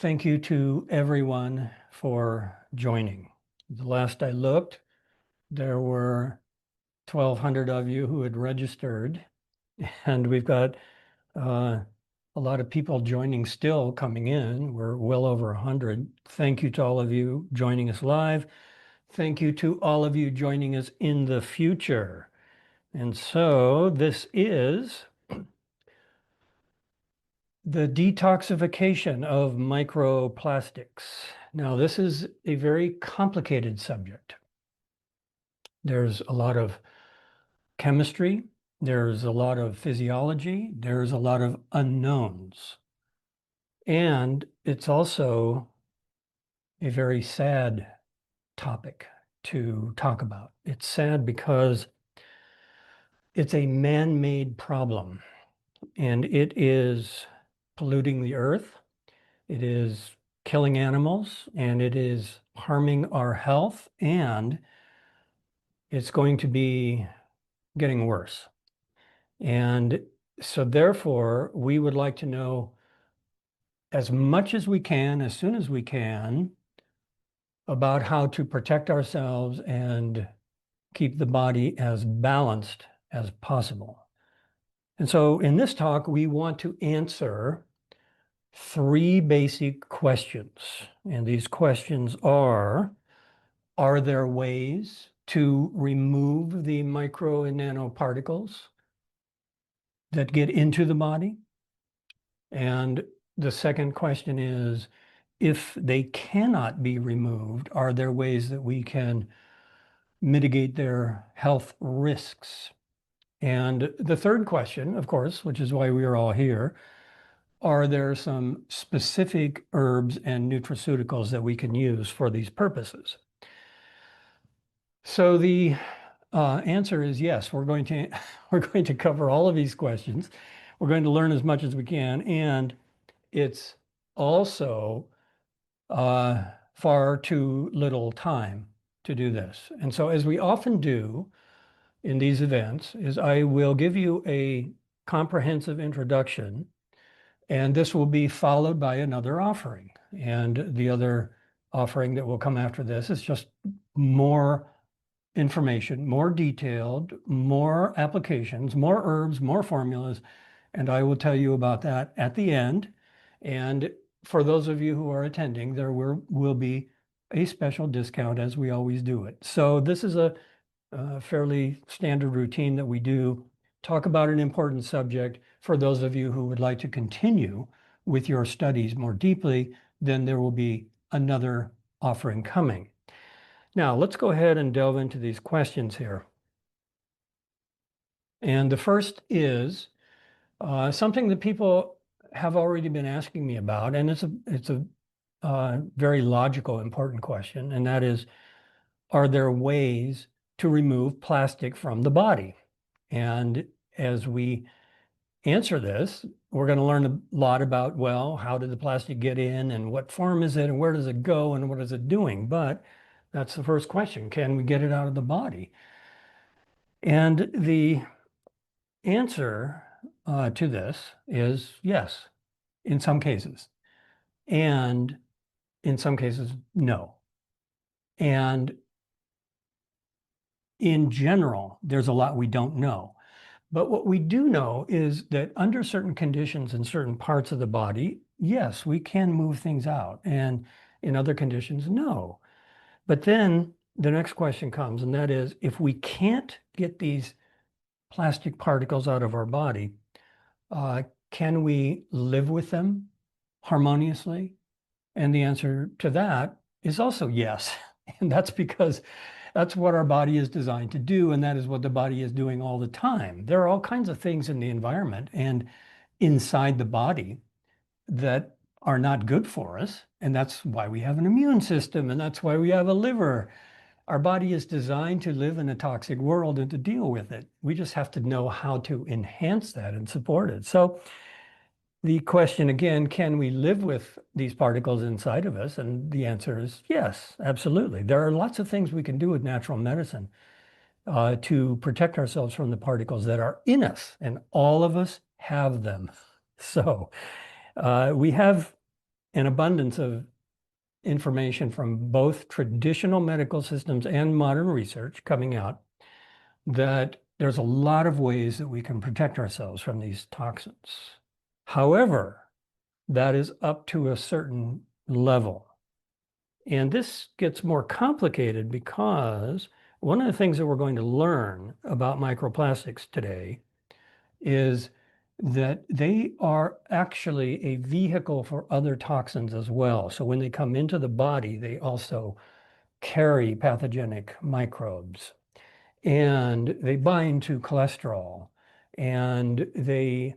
thank you to everyone for joining. The last I looked, there were 1,200 of you who had registered, and we've got a lot of people joining still coming in. We're well over 100. Thank you to all of you joining us live. Thank you to all of you joining us in the future. And so this is the detoxification of microplastics. Now, this is a very complicated subject. There's a lot of chemistry, there's a lot of physiology, there's a lot of unknowns. And it's also a very sad topic to talk about. It's sad because it's a man-made problem, and it is polluting the earth. It is killing animals, and it is harming our health, and it's going to be getting worse. And so therefore, we would like to know as much as we can, as soon as we can, about how to protect ourselves and keep the body as balanced as possible. And so in this talk, we want to answer 3 basic questions. And these questions are there ways to remove the micro and nanoparticles that get into the body? And the second question is, if they cannot be removed, are there ways that we can mitigate their health risks? And the third question, of course, which is why we are all here, are there some specific herbs and nutraceuticals that we can use for these purposes? So the answer is yes. We're going to cover all of these questions. We're going to learn as much as we can, and it's also far too little time to do this. And so, as we often do in these events, is I will give you a comprehensive introduction, and this will be followed by another offering. And the other offering that will come after this is just more information, more detailed, more applications, more herbs, more formulas, and I will tell you about that at the end. And for those of you who are attending, there will be a special discount, as we always do it. So this is a fairly standard routine that we do. Talk about an important subject. For those of you who would like to continue with your studies more deeply, then there will be another offering coming. Now, let's go ahead and delve into these questions here. And the first is something that people have already been asking me about, and it's a very logical, important question, and that is, are there ways to remove plastic from the body? And as we answer this, we're going to learn a lot about, well, how did the plastic get in, and what form is it, and where does it go, and what is it doing? But that's the first question. Can we get it out of the body? And the answer to this is yes, in some cases. And in some cases, no. And in general, there's a lot we don't know. But what we do know is that under certain conditions in certain parts of the body, yes, we can move things out. And in other conditions, no. But then the next question comes, and that is, if we can't get these plastic particles out of our body, can we live with them harmoniously? And the answer to that is also yes. And that's because that's what our body is designed to do, and that is what the body is doing all the time. There are all kinds of things in the environment and inside the body that are not good for us, and that's why we have an immune system, and that's why we have a liver. Our body is designed to live in a toxic world and to deal with it. We just have to know how to enhance that and support it. So the question again, can we live with these particles inside of us? And the answer is yes, absolutely. There are lots of things we can do with natural medicine to protect ourselves from the particles that are in us, and all of us have them. So we have an abundance of information from both traditional medical systems and modern research coming out that there's a lot of ways that we can protect ourselves from these toxins. However, that is up to a certain level. And this gets more complicated because one of the things that we're going to learn about microplastics today is that they are actually a vehicle for other toxins as well. So when they come into the body, they also carry pathogenic microbes, and they bind to cholesterol, and they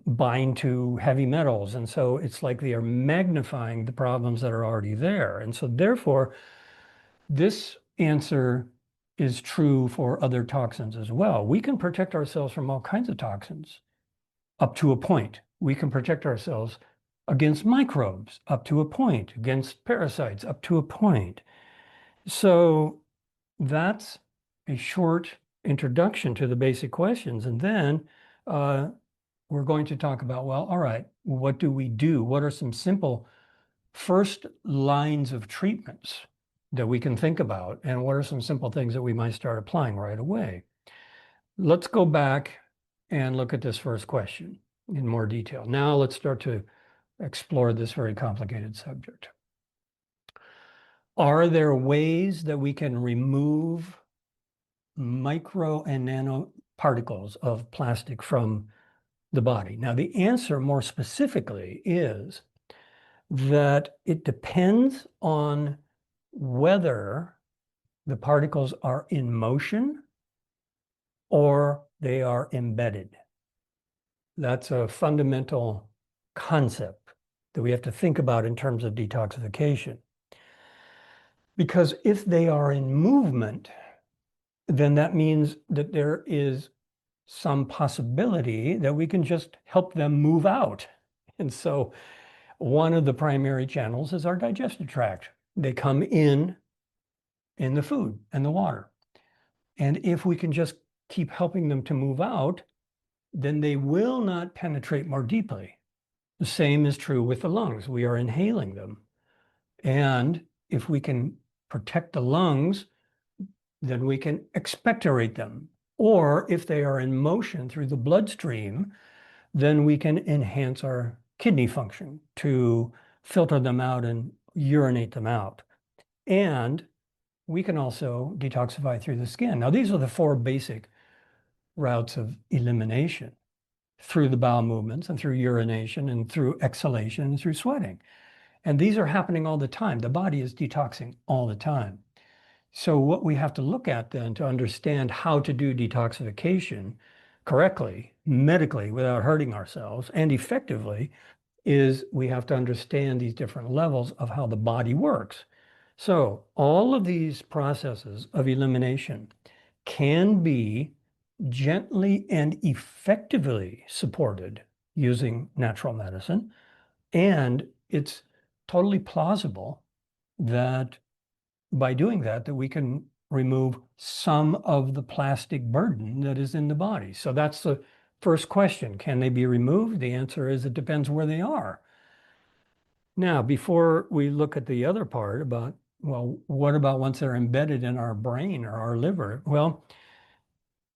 bind to heavy metals. And so it's like they are magnifying the problems that are already there. And so therefore, this answer is true for other toxins as well. We can protect ourselves from all kinds of toxins up to a point. We can protect ourselves against microbes up to a point, against parasites up to a point. So that's a short introduction to the basic questions. And then we're going to talk about, well, all right, what do we do? What are some simple first lines of treatments that we can think about? And what are some simple things that we might start applying right away? Let's go back and look at this first question in more detail. Now let's start to explore this very complicated subject. Are there ways that we can remove micro and nano particles of plastic from the body? Now, the answer more specifically is that it depends on whether the particles are in motion or they are embedded. That's a fundamental concept that we have to think about in terms of detoxification. Because if they are in movement, then that means that there is some possibility that we can just help them move out. And so one of the primary channels is our digestive tract. They come in the food and the water. And if we can just keep helping them to move out, then they will not penetrate more deeply. The same is true with the lungs. We are inhaling them. And if we can protect the lungs, then we can expectorate them. Or if they are in motion through the bloodstream, then we can enhance our kidney function to filter them out and urinate them out. And we can also detoxify through the skin. Now, these are the four basic routes of elimination: through the bowel movements and through urination and through exhalation and through sweating. And these are happening all the time. The body is detoxing all the time. So what we have to look at then to understand how to do detoxification correctly, medically, without hurting ourselves, and effectively, is we have to understand these different levels of how the body works. So all of these processes of elimination can be gently and effectively supported using natural medicine. And it's totally plausible that by doing that, we can remove some of the plastic burden that is in the body. So that's the first question. Can they be removed? The answer is it depends where they are. Now, before we look at the other part about, well, what about once they're embedded in our brain or our liver? Well,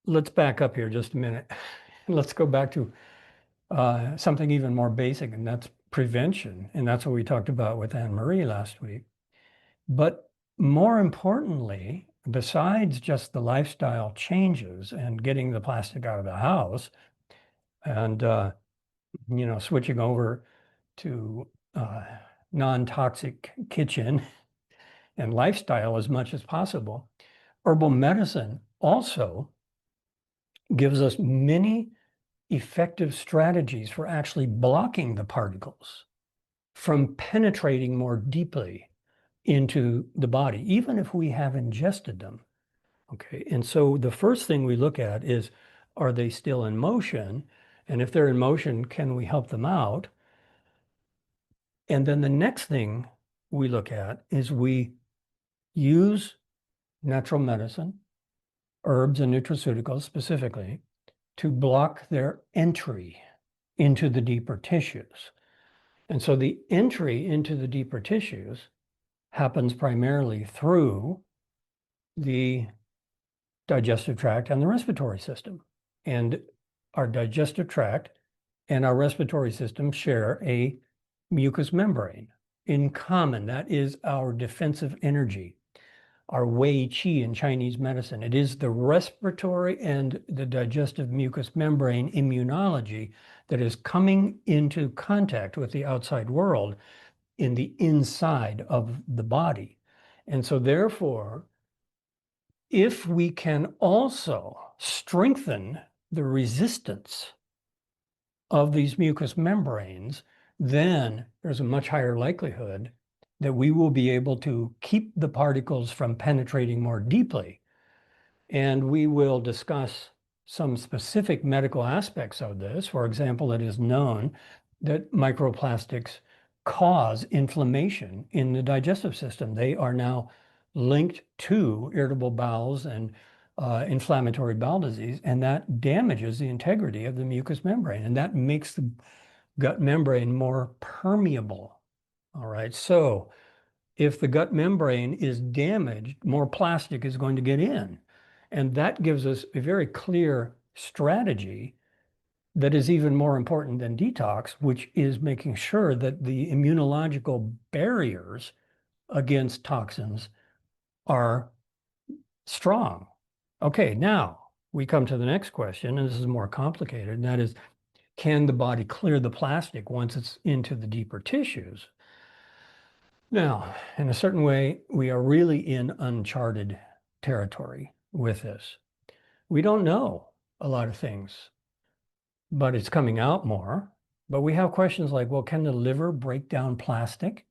let's back up here just a minute. Let's go back to something even more basic, and that's prevention. And that's what we talked about with Anne-Marie last week. But more importantly, besides just the lifestyle changes and getting the plastic out of the house and, switching over to non-toxic kitchen and lifestyle as much as possible, herbal medicine also gives us many effective strategies for actually blocking the particles from penetrating more deeply into the body, even if we have ingested them. Okay, and so the first thing we look at is, are they still in motion? And if they're in motion, can we help them out? And then the next thing we look at is we use natural medicine, herbs and nutraceuticals specifically, to block their entry into the deeper tissues. And so the entry into the deeper tissues happens primarily through the digestive tract and the respiratory system. And our digestive tract and our respiratory system share a mucous membrane in common. That is our defensive energy, our Wei Qi in Chinese medicine. It is the respiratory and the digestive mucous membrane immunology that is coming into contact with the outside world in the inside of the body. And so therefore, if we can also strengthen the resistance of these mucous membranes, then there's a much higher likelihood that we will be able to keep the particles from penetrating more deeply. And we will discuss some specific medical aspects of this. For example, it is known that microplastics cause inflammation in the digestive system. They are now linked to irritable bowels and inflammatory bowel disease, and that damages the integrity of the mucous membrane, and that makes the gut membrane more permeable. All right, so if the gut membrane is damaged, more plastic is going to get in. And that gives us a very clear strategy that is even more important than detox, which is making sure that the immunological barriers against toxins are strong. Okay, now we come to the next question, and this is more complicated, and that is, can the body clear the plastic once it's into the deeper tissues? Now, in a certain way, we are really in uncharted territory with this. We don't know a lot of things, but it's coming out more. But we have questions like, well, can the liver break down plastic?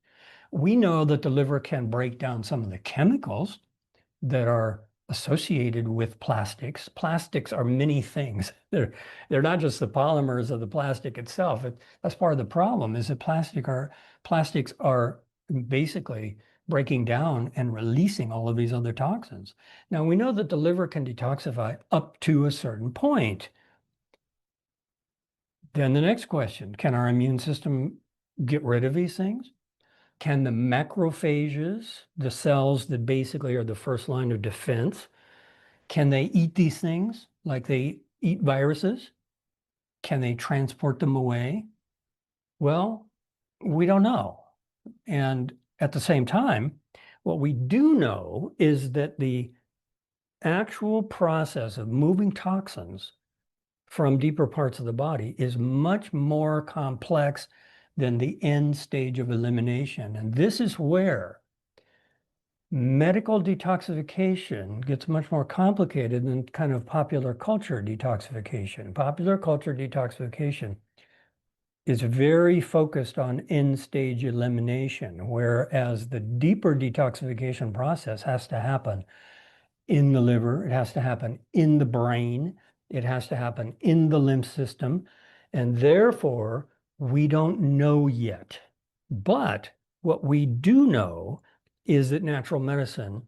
We know that the liver can break down some of the chemicals that are associated with plastics. Plastics are many things. They're not just the polymers of the plastic itself. That's part of the problem, is that plastics are basically breaking down and releasing all of these other toxins. Now, we know that the liver can detoxify up to a certain point. Then the next question, can our immune system get rid of these things? Can the macrophages, the cells that basically are the first line of defense, can they eat these things like they eat viruses? Can they transport them away? Well, we don't know. And at the same time, what we do know is that the actual process of moving toxins from deeper parts of the body is much more complex than the end stage of elimination. And this is where medical detoxification gets much more complicated than kind of popular culture detoxification. Popular culture detoxification is very focused on end stage elimination, whereas the deeper detoxification process has to happen in the liver, it has to happen in the brain, it has to happen in the lymph system, and therefore we don't know yet. But what we do know is that natural medicine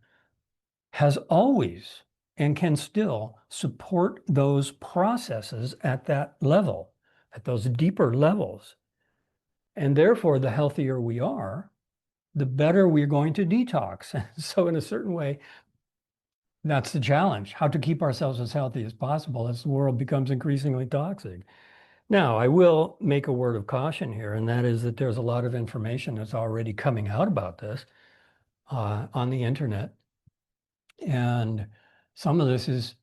has always and can still support those processes at that level, at those deeper levels. And therefore, the healthier we are, the better we're going to detox. So in a certain way, that's the challenge, how to keep ourselves as healthy as possible as the world becomes increasingly toxic. Now, I will make a word of caution here, and that is that there's a lot of information that's already coming out about this on the internet. And some of this is,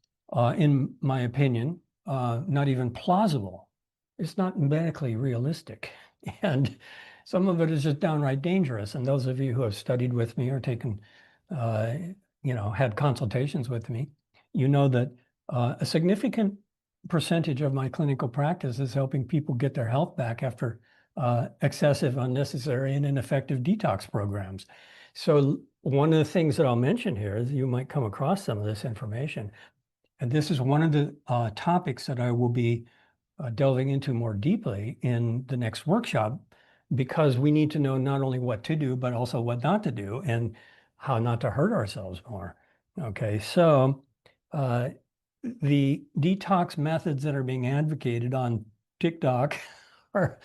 in my opinion, not even plausible. It's not medically realistic. And some of it is just downright dangerous. And those of you who have studied with me or taken, had consultations with me, you know that a significant percentage of my clinical practice is helping people get their health back after excessive, unnecessary, and ineffective detox programs. So one of the things that I'll mention here is you might come across some of this information. And this is one of the topics that I will be delving into more deeply in the next workshop, because we need to know not only what to do, but also what not to do and how not to hurt ourselves more. Okay, so the detox methods that are being advocated on TikTok are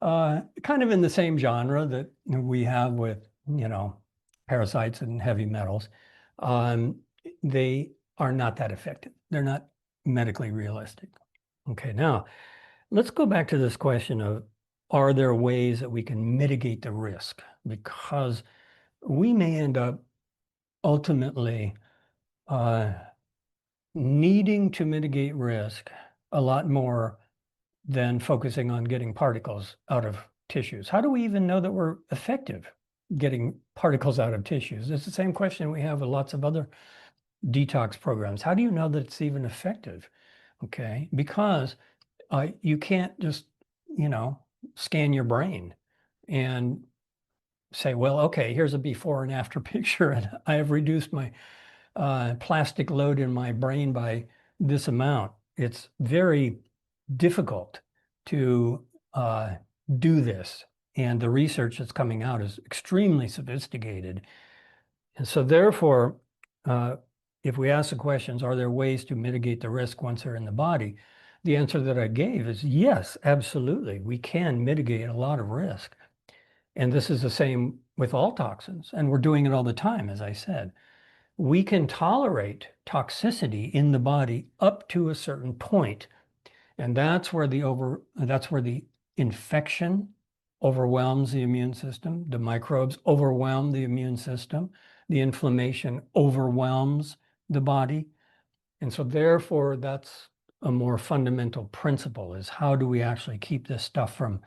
kind of in the same genre that we have with, parasites and heavy metals. Um, they are not that effective. They're not medically realistic. Okay, now let's go back to this question of, are there ways that we can mitigate the risk? Because we may end up ultimately needing to mitigate risk a lot more than focusing on getting particles out of tissues. How do we even know that we're effective getting particles out of tissues? It's the same question we have with lots of other detox programs. How do you know that it's even effective? Okay, because you can't just, scan your brain and say, well, okay, here's a before and after picture, and I have reduced my plastic load in my brain by this amount. It's very difficult to do this. And the research that's coming out is extremely sophisticated. And so therefore, if we ask the questions, are there ways to mitigate the risk once they're in the body? The answer that I gave is yes, absolutely. We can mitigate a lot of risk. And this is the same with all toxins. And we're doing it all the time, as I said. We can tolerate toxicity in the body up to a certain point. And that's where the infection overwhelms the immune system. The microbes overwhelm the immune system. The inflammation overwhelms the body. And so therefore, that's a more fundamental principle, is how do we actually keep this stuff from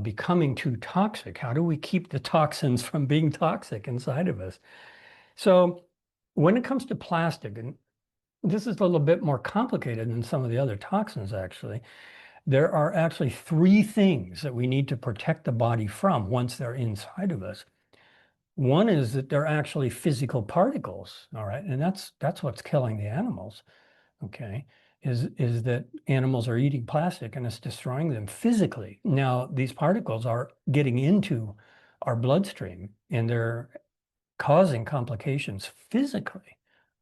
becoming too toxic? How do we keep the toxins from being toxic inside of us? So when it comes to plastic, and this is a little bit more complicated than some of the other toxins, actually, there are actually three things that we need to protect the body from once they're inside of us. One is that they're actually physical particles, all right? And that's what's killing the animals, okay? Is that animals are eating plastic and it's destroying them physically. Now, these particles are getting into our bloodstream and they're causing complications physically.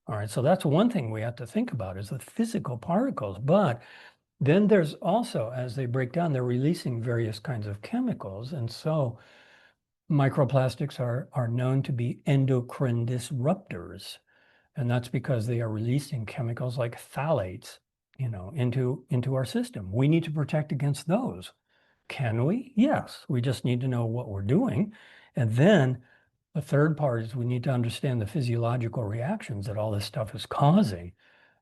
All right, so that's one thing we have to think about, is the physical particles. But then there's also, as they break down, they're releasing various kinds of chemicals. And so microplastics are known to be endocrine disruptors. And that's because they are releasing chemicals like phthalates, into our system. We need to protect against those. Can we? Yes. We just need to know what we're doing. And then the third part is we need to understand the physiological reactions that all this stuff is causing.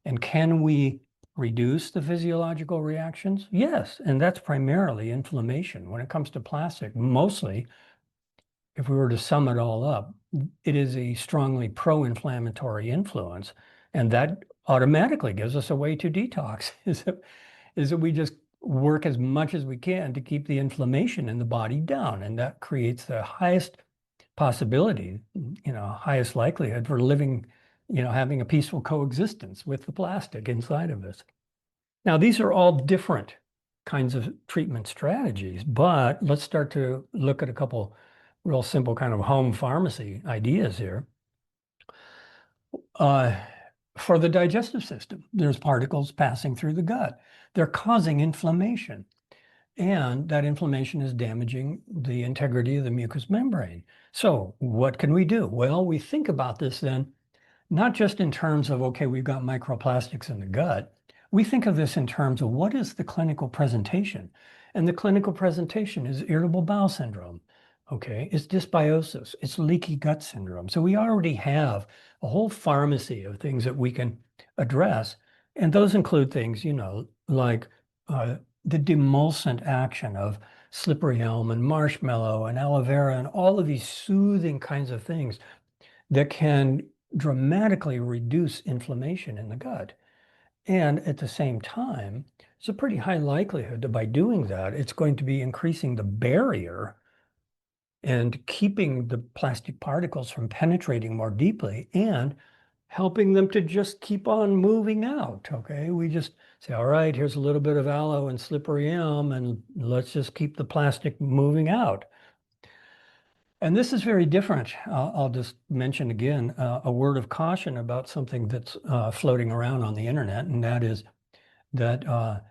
And can we reduce the physiological reactions? Yes. And that's primarily inflammation. When it comes to plastic, mostly, if we were to sum it all up, it is a strongly pro-inflammatory influence. And that automatically gives us a way to detox, is that we just work as much as we can to keep the inflammation in the body down. And that creates the highest possibility, highest likelihood for living, having a peaceful coexistence with the plastic inside of us. Now, these are all different kinds of treatment strategies, but let's start to look at a couple real simple kind of home pharmacy ideas here. For the digestive system, there's particles passing through the gut. They're causing inflammation. And that inflammation is damaging the integrity of the mucous membrane. So what can we do? Well, we think about this then, not just in terms of, okay, we've got microplastics in the gut. We think of this in terms of what is the clinical presentation? And the clinical presentation is irritable bowel syndrome. Okay, it's dysbiosis, it's leaky gut syndrome. So we already have a whole pharmacy of things that we can address. And those include things, like the demulcent action of slippery elm and marshmallow and aloe vera and all of these soothing kinds of things that can dramatically reduce inflammation in the gut. And at the same time, it's a pretty high likelihood that by doing that, it's going to be increasing the barrier and keeping the plastic particles from penetrating more deeply and helping them to just keep on moving out, okay? We just say, all right, here's a little bit of aloe and slippery elm, and let's just keep the plastic moving out. And this is very different. I'll just mention again a word of caution about something that's floating around on the internet, and that is that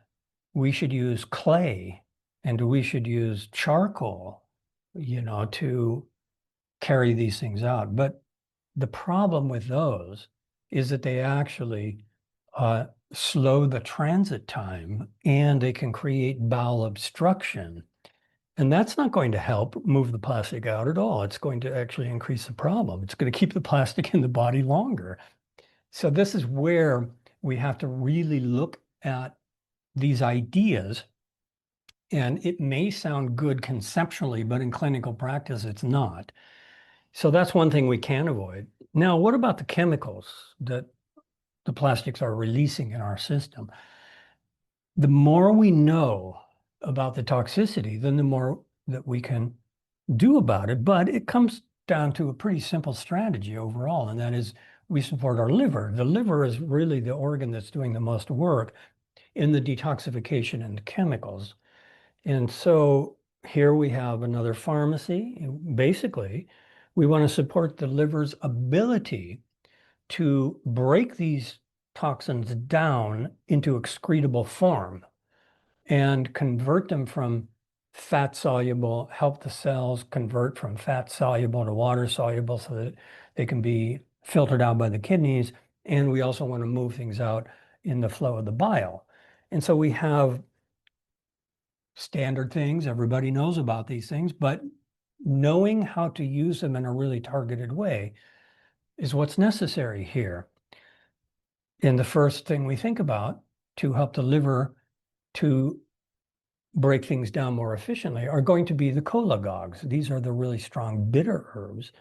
we should use clay and we should use charcoal, to carry these things out. But the problem with those is that they actually slow the transit time, and they can create bowel obstruction. And that's not going to help move the plastic out at all. It's going to actually increase the problem. It's going to keep the plastic in the body longer. So this is where we have to really look at these ideas. And it may sound good conceptually, but in clinical practice, it's not. So that's one thing we can avoid. Now, what about the chemicals that the plastics are releasing in our system? The more we know about the toxicity, then the more that we can do about it. But it comes down to a pretty simple strategy overall, and that is we support our liver. The liver is really the organ that's doing the most work in the detoxification and the chemicals. And so here we have another pharmacy. Basically, we want to support the liver's ability to break these toxins down into excretable form and convert them from fat soluble, help the cells convert from fat soluble to water soluble so that they can be filtered out by the kidneys. And we also want to move things out in the flow of the bile. And so we have standard things. Everybody knows about these things, but knowing how to use them in a really targeted way is what's necessary here. And the first thing we think about to help the liver to break things down more efficiently are going to be the cholagogues. These are the really strong bitter herbs.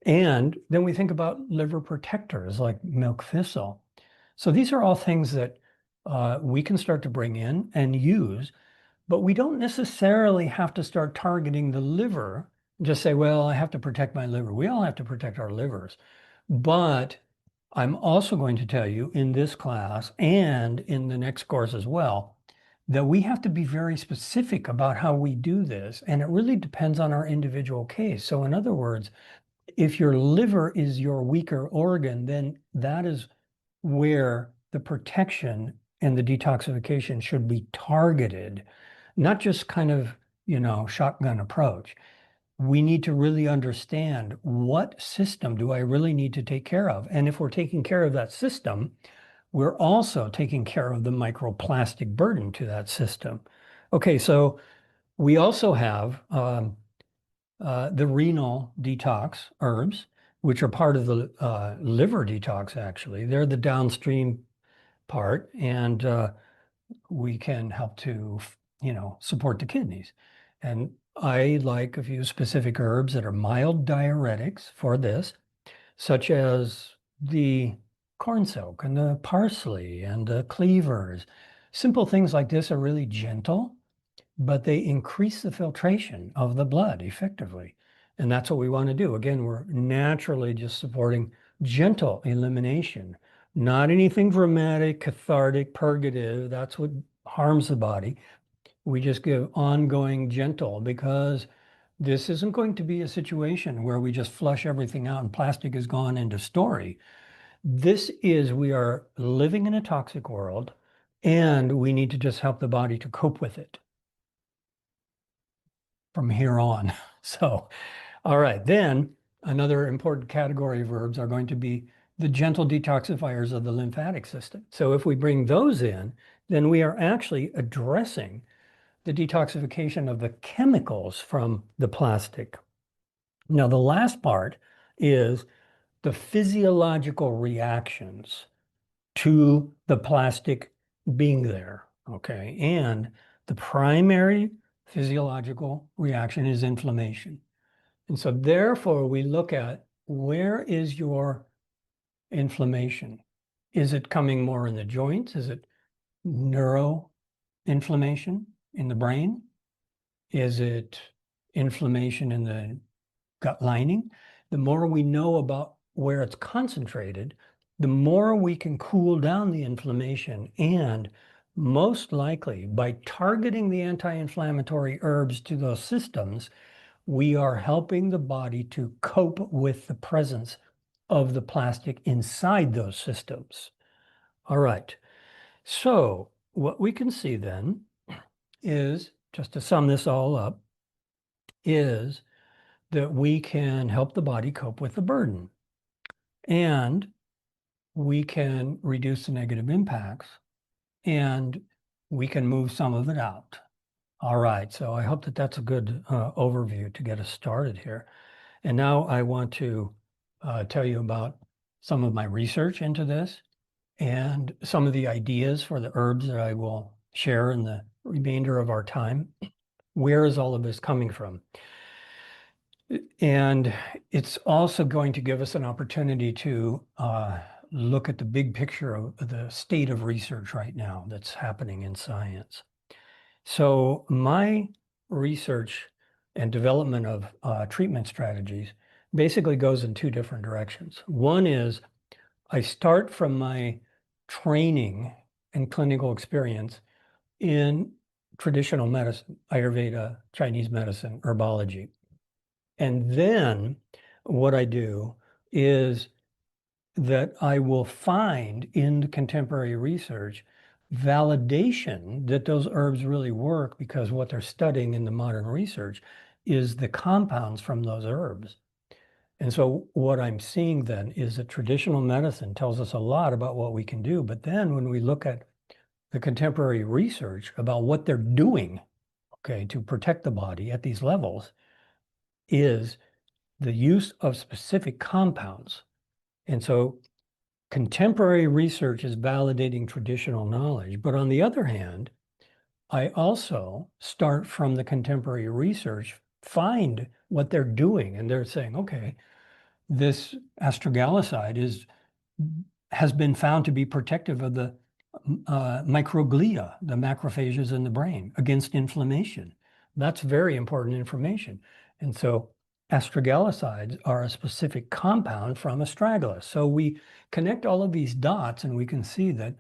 And then we think about liver protectors like milk thistle. So these are all things that we can start to bring in and use, but we don't necessarily have to start targeting the liver and just say, well, I have to protect my liver. We all have to protect our livers. But I'm also going to tell you in this class and in the next course as well, that we have to be very specific about how we do this. And it really depends on our individual case. So in other words, if your liver is your weaker organ, then that is where the protection and the detoxification should be targeted, not just kind of, shotgun approach. We need to really understand what system do I really need to take care of? And if we're taking care of that system, we're also taking care of the microplastic burden to that system. Okay, so we also have the renal detox herbs, which are part of the liver detox, actually. They're the downstream part, and we can help to, support the kidneys. And I like a few specific herbs that are mild diuretics for this, such as the corn silk and the parsley and the cleavers. Simple things like this are really gentle, but they increase the filtration of the blood effectively. And that's what we want to do. Again, we're naturally just supporting gentle elimination, not anything dramatic, cathartic, purgative. That's what harms the body. We just give ongoing gentle, because this isn't going to be a situation where we just flush everything out and plastic is gone into story. We are living in a toxic world, and we need to just help the body to cope with it from here on. So, all right, then another important category of herbs are going to be the gentle detoxifiers of the lymphatic system. So if we bring those in, then we are actually addressing the detoxification of the chemicals from the plastic. Now, the last part is the physiological reactions to the plastic being there, okay? And the primary physiological reaction is inflammation. And so therefore, we look at, where is your inflammation? Is it coming more in the joints? Is it neuroinflammation in the brain? Is it inflammation in the gut lining? The more we know about where it's concentrated, the more we can cool down the inflammation. And most likely, by targeting the anti-inflammatory herbs to those systems, we are helping the body to cope with the presence of the plastic inside those systems. All right. So what we can see then is just to sum this all up, is that we can help the body cope with the burden, and we can reduce the negative impacts, and we can move some of it out. All right, so I hope that that's a good overview to get us started here. And now I want to tell you about some of my research into this and some of the ideas for the herbs that I will share in the remainder of our time. Where is all of this coming from? And it's also going to give us an opportunity to look at the big picture of the state of research right now that's happening in science. So my research and development of treatment strategies basically goes in two different directions. One is I start from my training and clinical experience in traditional medicine, Ayurveda, Chinese medicine, herbology. And then what I do is that I will find in the contemporary research validation that those herbs really work, because what they're studying in the modern research is the compounds from those herbs. And so what I'm seeing then is that traditional medicine tells us a lot about what we can do. But then when we look at the contemporary research about what they're doing, okay, to protect the body at these levels, is the use of specific compounds. And so contemporary research is validating traditional knowledge. But on the other hand, I also start from the contemporary research, find what they're doing, and they're saying, okay, this astragaloside has been found to be protective of the microglia, the macrophages in the brain, against inflammation. That's very important information. And so astragalosides are a specific compound from astragalus. So we connect all of these dots and we can see that,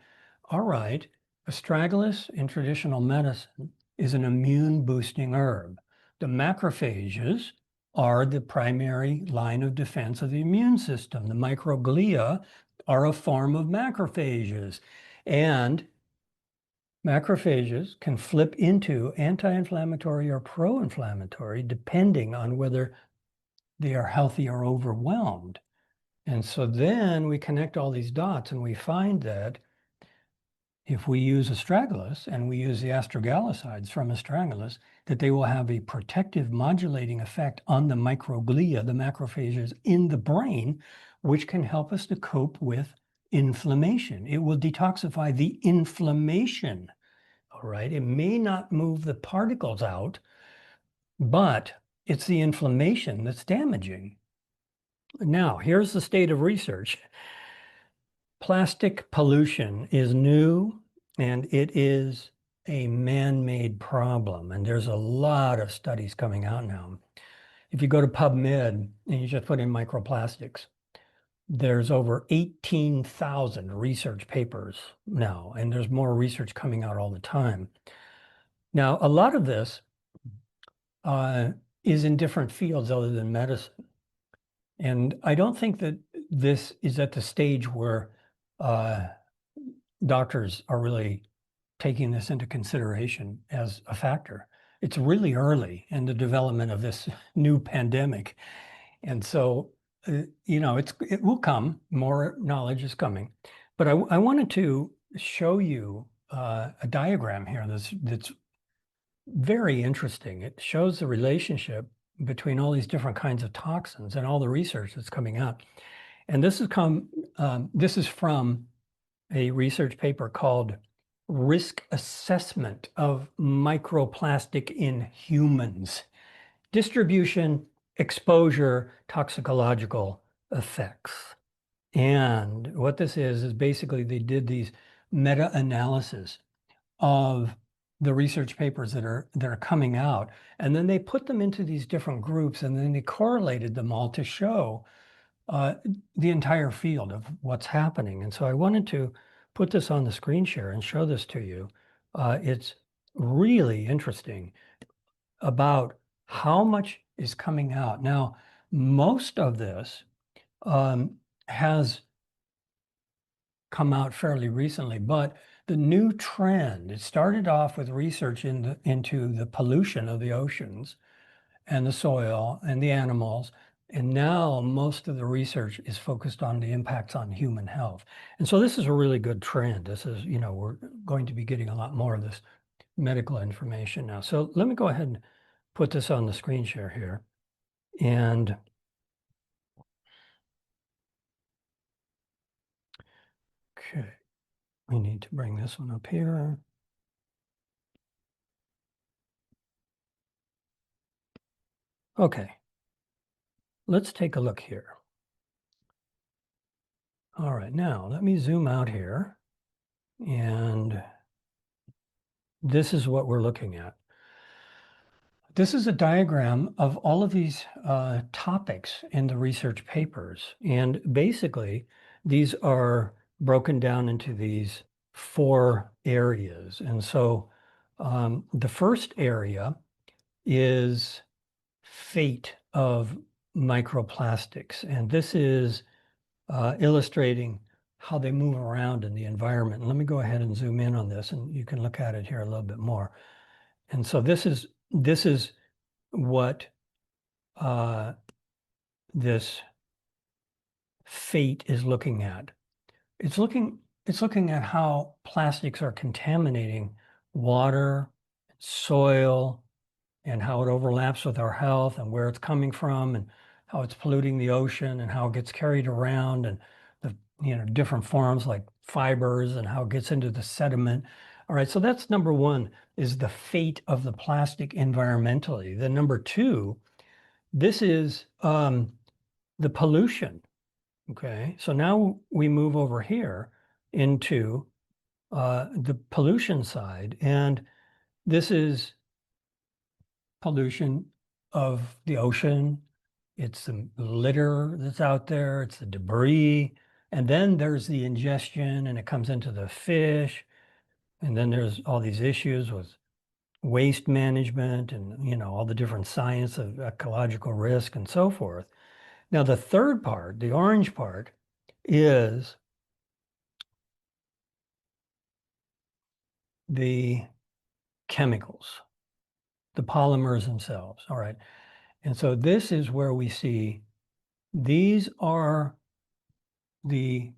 all right, astragalus in traditional medicine is an immune boosting herb. The macrophages are the primary line of defense of the immune system. The microglia are a form of macrophages, and macrophages can flip into anti-inflammatory or pro-inflammatory depending on whether they are healthy or overwhelmed. And so then we connect all these dots and we find that if we use astragalus and we use the astragalosides from astragalus, that they will have a protective modulating effect on the microglia, the macrophages in the brain, which can help us to cope with inflammation. It will detoxify the inflammation, all right? It may not move the particles out, but it's the inflammation that's damaging. Now, here's the state of research. Plastic pollution is new, and it is a man-made problem. And there's a lot of studies coming out now. If you go to PubMed and you just put in microplastics, there's over 18,000 research papers now, and there's more research coming out all the time. Now, a lot of this is in different fields other than medicine. And I don't think that this is at the stage where doctors are really taking this into consideration as a factor. It's really early in the development of this new pandemic. And so, it will come, more knowledge is coming. But I wanted to show you a diagram here that's very interesting. It shows the relationship between all these different kinds of toxins and all the research that's coming out. And this is from a research paper called Risk Assessment of Microplastic in Humans: Distribution, Exposure, Toxicological Effects. And what this is basically they did these meta-analysis of the research papers that are coming out, and then they put them into these different groups, and then they correlated them all to show the entire field of what's happening. And so I wanted to put this on the screen share and show this to you. It's really interesting about how much is coming out. Now, most of this has come out fairly recently, but the new trend. It started off with research into the pollution of the oceans and the soil and the animals. And now most of the research is focused on the impacts on human health. And so this is a really good trend. This is, we're going to be getting a lot more of this medical information now. So let me go ahead and put this on the screen share here. And okay, we need to bring this one up here. Okay, let's take a look here. All right, now let me zoom out here. And this is what we're looking at. This is a diagram of all of these topics in the research papers. And basically, these are broken down into these 4 areas. And so the first area is fate of microplastics. And this is illustrating how they move around in the environment. And let me go ahead and zoom in on this, and you can look at it here a little bit more. And so this is what this fate is looking at. It's looking at how plastics are contaminating water, soil, and how it overlaps with our health and where it's coming from and how it's polluting the ocean and how it gets carried around and the different forms like fibers and how it gets into the sediment. All right, so that's number 1, is the fate of the plastic environmentally. Then number 2, this is the pollution. Okay, so now we move over here into the pollution side, and this is pollution of the ocean. It's the litter that's out there, it's the debris, and then there's the ingestion and it comes into the fish. And then there's all these issues with waste management and, all the different science of ecological risk and so forth. Now, the third part, the orange part, is the chemicals, the polymers themselves. All right. And so this is where we see these are the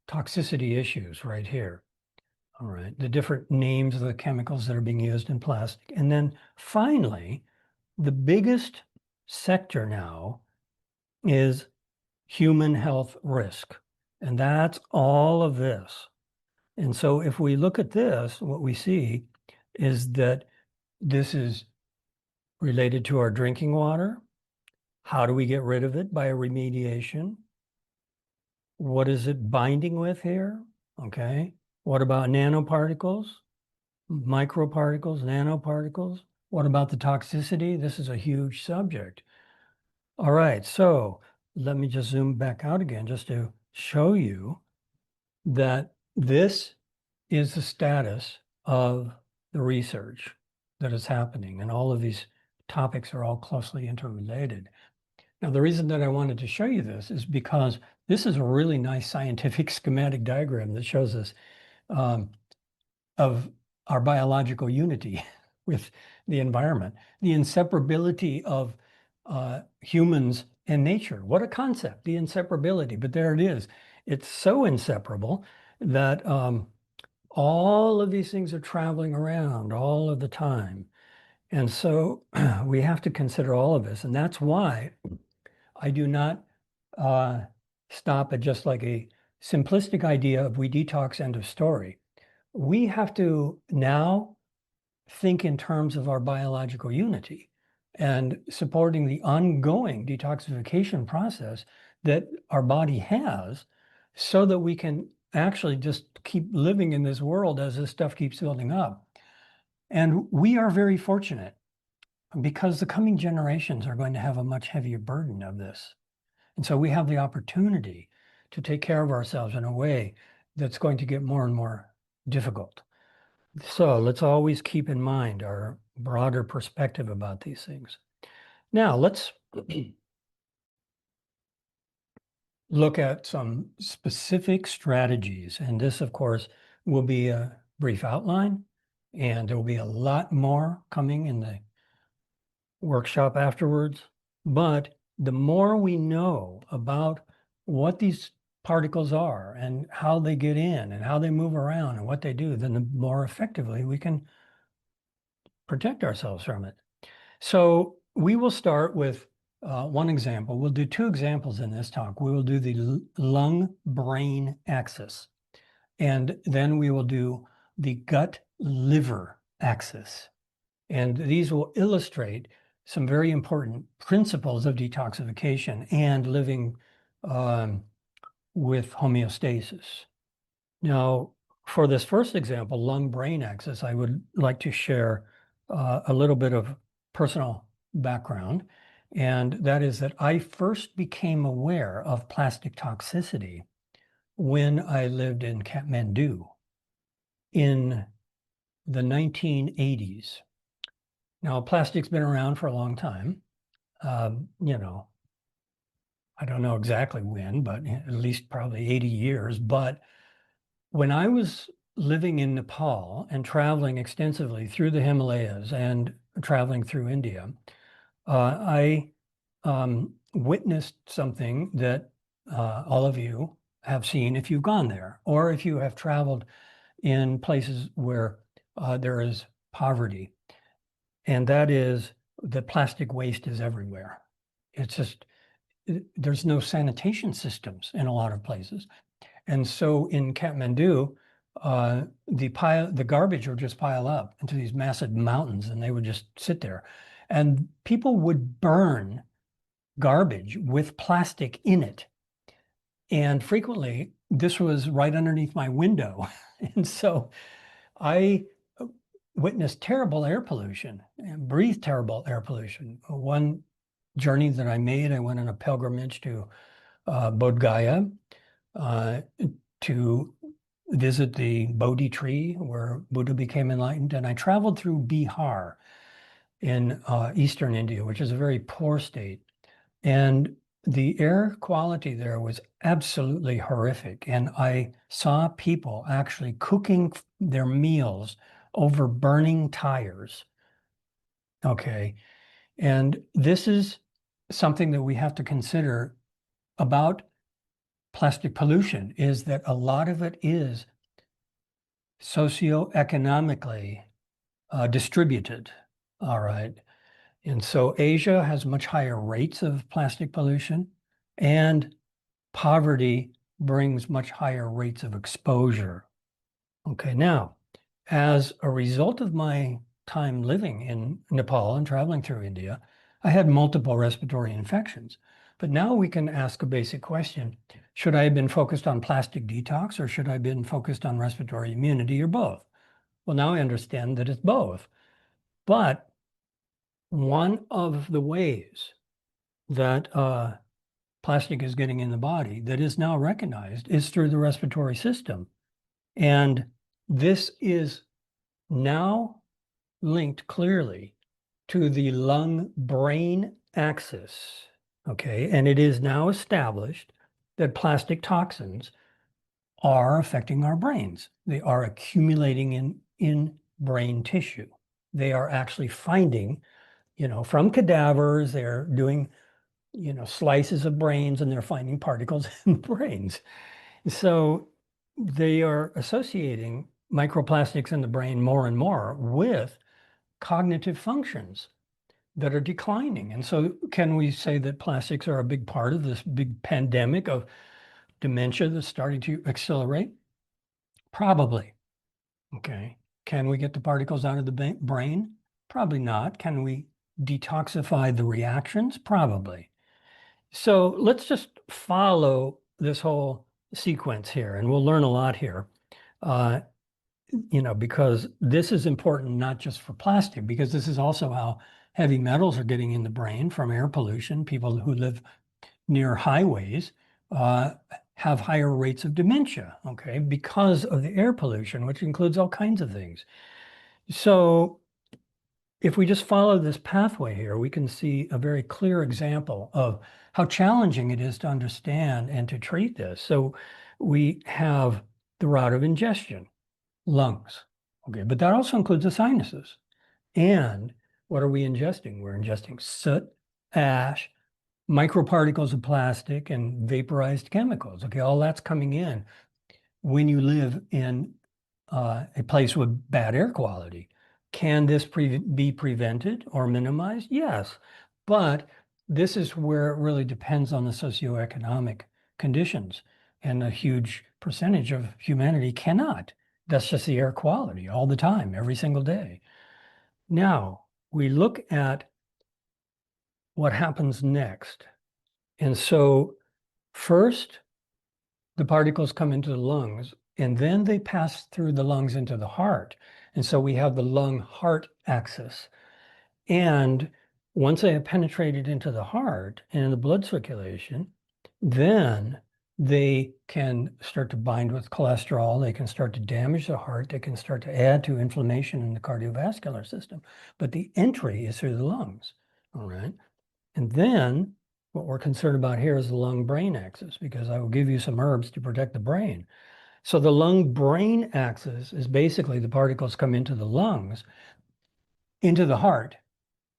toxicity issues right here. All right. The different names of the chemicals that are being used in plastic. And then finally, the biggest sector now is human health risk. And that's all of this. And so if we look at this, what we see is that this is related to our drinking water. How do we get rid of it? By a remediation. What is it binding with here? Okay. What about nanoparticles, microparticles, nanoparticles? What about the toxicity? This is a huge subject. All right, so let me just zoom back out again just to show you that this is the status of the research that is happening, and all of these topics are all closely interrelated. Now, the reason that I wanted to show you this is because this is a really nice scientific schematic diagram that shows us of our biological unity with the environment, the inseparability of humans and nature. What a concept, the inseparability. But there it is. It's so inseparable that all of these things are traveling around all of the time. And so we have to consider all of this. And that's why I do not stop at just like a simplistic idea of we detox, end of story. We have to now think in terms of our biological unity and supporting the ongoing detoxification process that our body has so that we can actually just keep living in this world as this stuff keeps building up. And we are very fortunate because the coming generations are going to have a much heavier burden of this. And so we have the opportunity to take care of ourselves in a way that's going to get more and more difficult. So let's always keep in mind our broader perspective about these things. Now let's look at some specific strategies. And this, of course, will be brief outline, and there will be a lot more coming in the workshop afterwards. But the more we know about what these particles are and how they get in and how they move around and what they do, then the more effectively we can protect ourselves from it. So we will start with one example. We'll do two examples in this talk. We will do the lung-brain axis, and then we will do the gut-liver axis. And these will illustrate some very important principles of detoxification and living with homeostasis. Now, for this first example, lung-brain axis, I would like to share a little bit of personal background, and that is that I first became aware of plastic toxicity when I lived in Kathmandu in the 1980s. Now, plastic's been around for a long time. You know, I don't know exactly when, but at least probably 80 years. But when I was living in Nepal and traveling extensively through the Himalayas and traveling through India, I witnessed something that all of you have seen if you've gone there, or if you have traveled in places where there is poverty. And that is that plastic waste is everywhere. It's just, there's no sanitation systems in a lot of places. And so in Kathmandu, the garbage would just pile up into these massive mountains, and they would just sit there. And people would burn garbage with plastic in it. And frequently, this was right underneath my window. And so I witnessed terrible air pollution and breathed terrible air pollution. One journey that I made, I went on a pilgrimage to Bodh Gaya to visit the Bodhi tree where Buddha became enlightened. And I traveled through Bihar in eastern India, which is a very poor state. And the air quality there was absolutely horrific. And I saw people actually cooking their meals over burning tires. Okay. And this is something that we have to consider about plastic pollution, is that a lot of it is socioeconomically distributed. All right. And so Asia has much higher rates of plastic pollution, and poverty brings much higher rates of exposure. Okay, now, as a result of my time living in Nepal and traveling through India, I had multiple respiratory infections. But now we can ask a basic question. Should I have been focused on plastic detox, or should I have been focused on respiratory immunity, or both? Well, now I understand that it's both. But one of the ways that plastic is getting in the body that is now recognized is through the respiratory system. And this is now linked clearly to the lung-brain axis, okay? And it is now established that plastic toxins are affecting our brains. They are accumulating in brain tissue. They are actually finding, from cadavers, they're doing, slices of brains, and they're finding particles in brains. So they are associating microplastics in the brain more and more with cognitive functions that are declining. And so can we say that plastics are a big part of this big pandemic of dementia that's starting to accelerate? Probably. Okay. Can we get the particles out of the brain? Probably not. Can we detoxify the reactions? Probably. So let's just follow this whole sequence here, and we'll learn a lot here. Because this is important not just for plastic, because this is also how heavy metals are getting in the brain from air pollution. People who live near highways have higher rates of dementia, okay, because of the air pollution, which includes all kinds of things. So if we just follow this pathway here, we can see a very clear example of how challenging it is to understand and to treat this. So we have the route of ingestion. lungs. Okay, but that also includes the sinuses. And what are we ingesting? We're ingesting soot, ash, microparticles of plastic, and vaporized chemicals. Okay, all that's coming in when you live in a place with bad air quality. Can this be prevented or minimized? Yes, but this is where it really depends on the socioeconomic conditions, and a huge percentage of humanity cannot. That's just the air quality all the time, every single day. Now, we look at what happens next. And so first, the particles come into the lungs, and then they pass through the lungs into the heart. And so we have the lung-heart axis. And once they have penetrated into the heart and in the blood circulation, then they can start to bind with cholesterol. They can start to damage the heart. They can start to add to inflammation in the cardiovascular system. But the entry is through the lungs. All right. And then what we're concerned about here is the lung-brain axis, because I will give you some herbs to protect the brain. So the lung-brain axis is basically the particles come into the lungs, into the heart,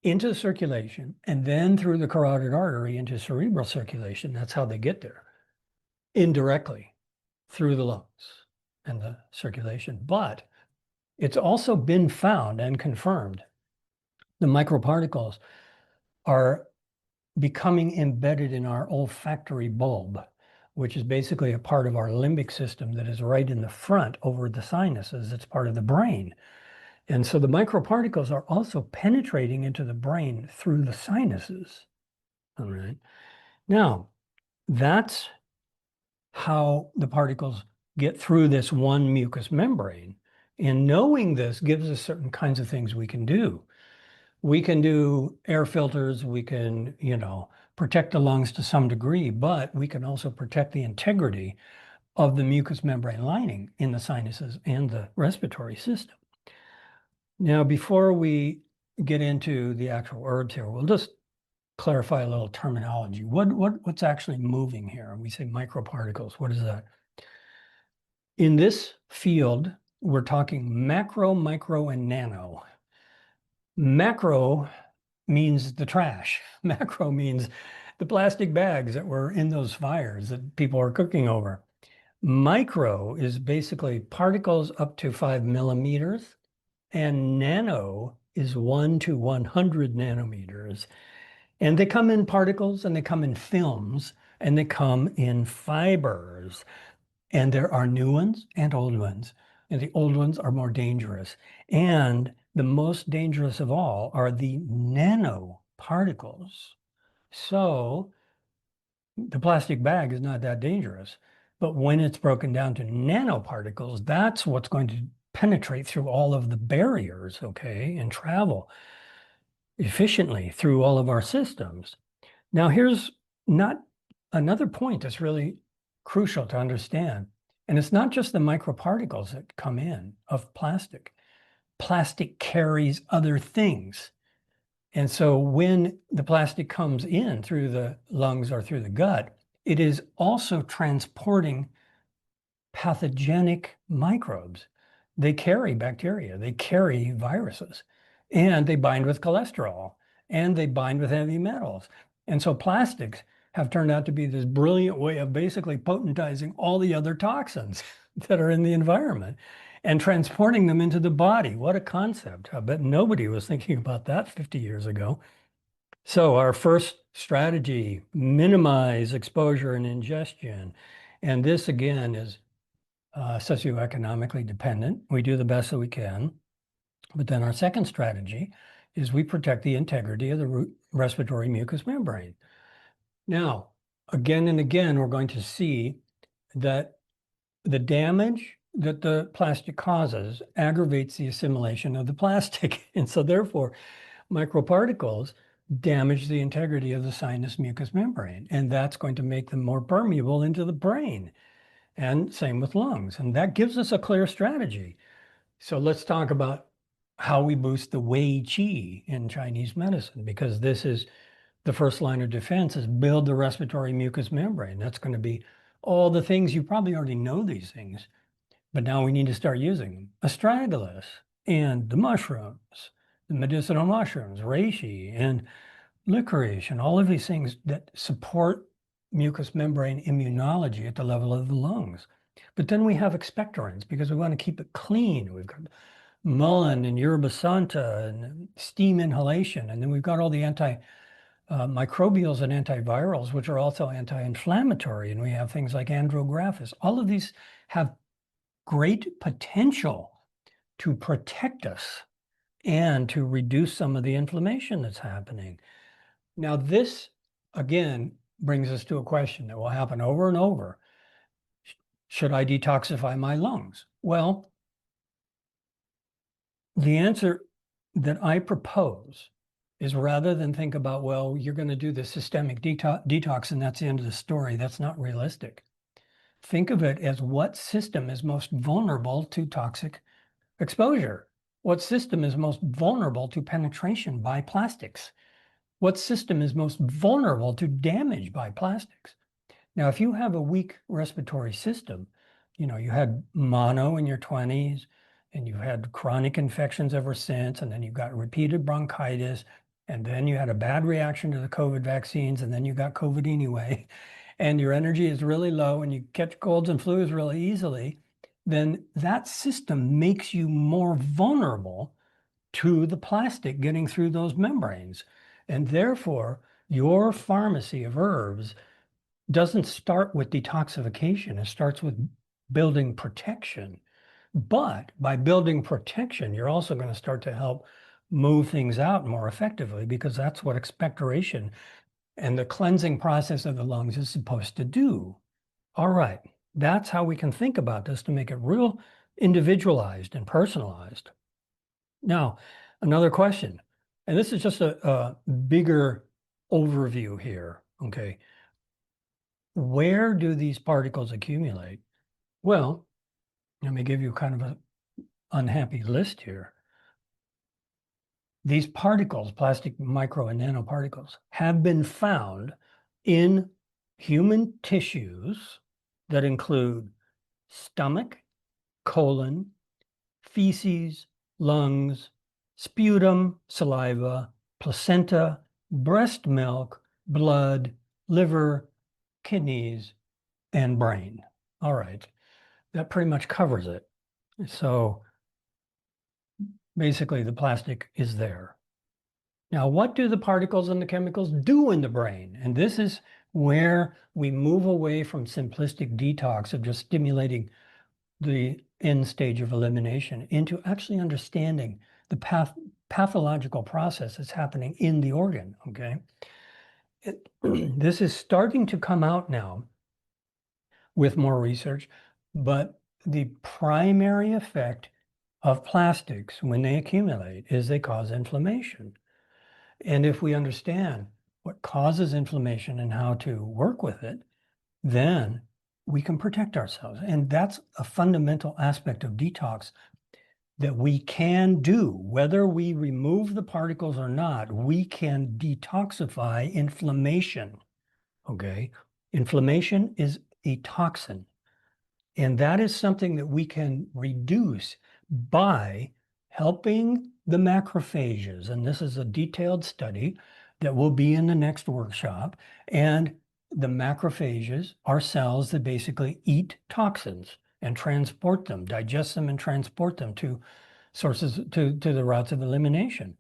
into the circulation, and then through the carotid artery into cerebral circulation. That's how they get there, indirectly through the lungs and the circulation. But it's also been found and confirmed the microparticles are becoming embedded in our olfactory bulb, which is basically a part of our limbic system that is right in the front over the sinuses. It's part of the brain. And so the microparticles are also penetrating into the brain through the sinuses. All right. Now, that's how the particles get through this one mucous membrane. And knowing this gives us certain kinds of things we can do. We can do air filters, we can, protect the lungs to some degree, but we can also protect the integrity of the mucous membrane lining in the sinuses and the respiratory system. Now, before we get into the actual herbs here, we'll just clarify a little terminology. What's actually moving here? We say microparticles. What is that? In this field, we're talking macro, micro, and nano. Macro means the trash. Macro means the plastic bags that were in those fires that people are cooking over. Micro is basically particles up to 5 millimeters, and nano is 1 to 100 nanometers. And they come in particles, and they come in films, and they come in fibers. And there are new ones and old ones. And the old ones are more dangerous. And the most dangerous of all are the nanoparticles. So the plastic bag is not that dangerous. But when it's broken down to nanoparticles, that's what's going to penetrate through all of the barriers, okay, and travel efficiently through all of our systems. Now, here's not another point that's really crucial to understand. And it's not just the microparticles that come in of plastic. Plastic carries other things. And so when the plastic comes in through the lungs or through the gut, it is also transporting pathogenic microbes. They carry bacteria, they carry viruses, and they bind with cholesterol, and they bind with heavy metals. And so plastics have turned out to be this brilliant way of basically potentizing all the other toxins that are in the environment and transporting them into the body. What a concept. I bet nobody was thinking about that 50 years ago. So our first strategy, minimize exposure and ingestion. And this again is socioeconomically dependent. We do the best that we can. But then our second strategy is we protect the integrity of the respiratory mucous membrane. Now, again and again, we're going to see that the damage that the plastic causes aggravates the assimilation of the plastic. And so therefore, microparticles damage the integrity of the sinus mucous membrane. And that's going to make them more permeable into the brain. And same with lungs. And that gives us a clear strategy. So let's talk about how we boost the Wei Qi in Chinese medicine, because this is the first line of defense, is build the respiratory mucous membrane. That's going to be all the things. You probably already know these things, But now we need to start using them. Astragalus and the mushrooms, the medicinal mushrooms, reishi and licorice, and all of these things that support mucous membrane immunology at the level of the lungs. But then we have expectorants because we want to keep it clean. We've got mullein and yerba santa and steam inhalation. And then we've got all the microbials and antivirals, which are also anti-inflammatory. And we have things like andrographis. All of these have great potential to protect us and to reduce some of the inflammation that's happening. Now, this, again, brings us to a question that will happen over and over. Should I detoxify my lungs? Well, the answer that I propose is, rather than think about, well, you're going to do the systemic detox and that's the end of the story. That's not realistic. Think of it as what system is most vulnerable to toxic exposure? What system is most vulnerable to penetration by plastics? What system is most vulnerable to damage by plastics? Now, if you have a weak respiratory system, you had mono in your 20s, and you've had chronic infections ever since, and then you've got repeated bronchitis, and then you had a bad reaction to the COVID vaccines, and then you got COVID anyway, and your energy is really low, and you catch colds and flus really easily, then that system makes you more vulnerable to the plastic getting through those membranes. And therefore, your pharmacy of herbs doesn't start with detoxification. It starts with building protection. But by building protection, you're also going to start to help move things out more effectively, because that's what expectoration and the cleansing process of the lungs is supposed to do. All right, that's how we can think about this to make it real individualized and personalized. Now, another question, and this is just a bigger overview here, okay? Where do these particles accumulate? Well, let me give you kind of an unhappy list here. These particles, plastic micro and nanoparticles, have been found in human tissues that include stomach, colon, feces, lungs, sputum, saliva, placenta, breast milk, blood, liver, kidneys, and brain. All right, that pretty much covers it. So basically the plastic is there. Now, what do the particles and the chemicals do in the brain? And this is where we move away from simplistic detox of just stimulating the end stage of elimination into actually understanding the pathological process that's happening in the organ, okay? This is starting to come out now with more research, but the primary effect of plastics when they accumulate is they cause inflammation. And if we understand what causes inflammation and how to work with it, then we can protect ourselves. And that's a fundamental aspect of detox that we can do. Whether we remove the particles or not, we can detoxify inflammation, okay? Inflammation is a toxin. And that is something that we can reduce by helping the macrophages. And this is a detailed study that will be in the next workshop. And the macrophages are cells that basically eat toxins and transport them, digest them and transport them to sources, to the routes of elimination.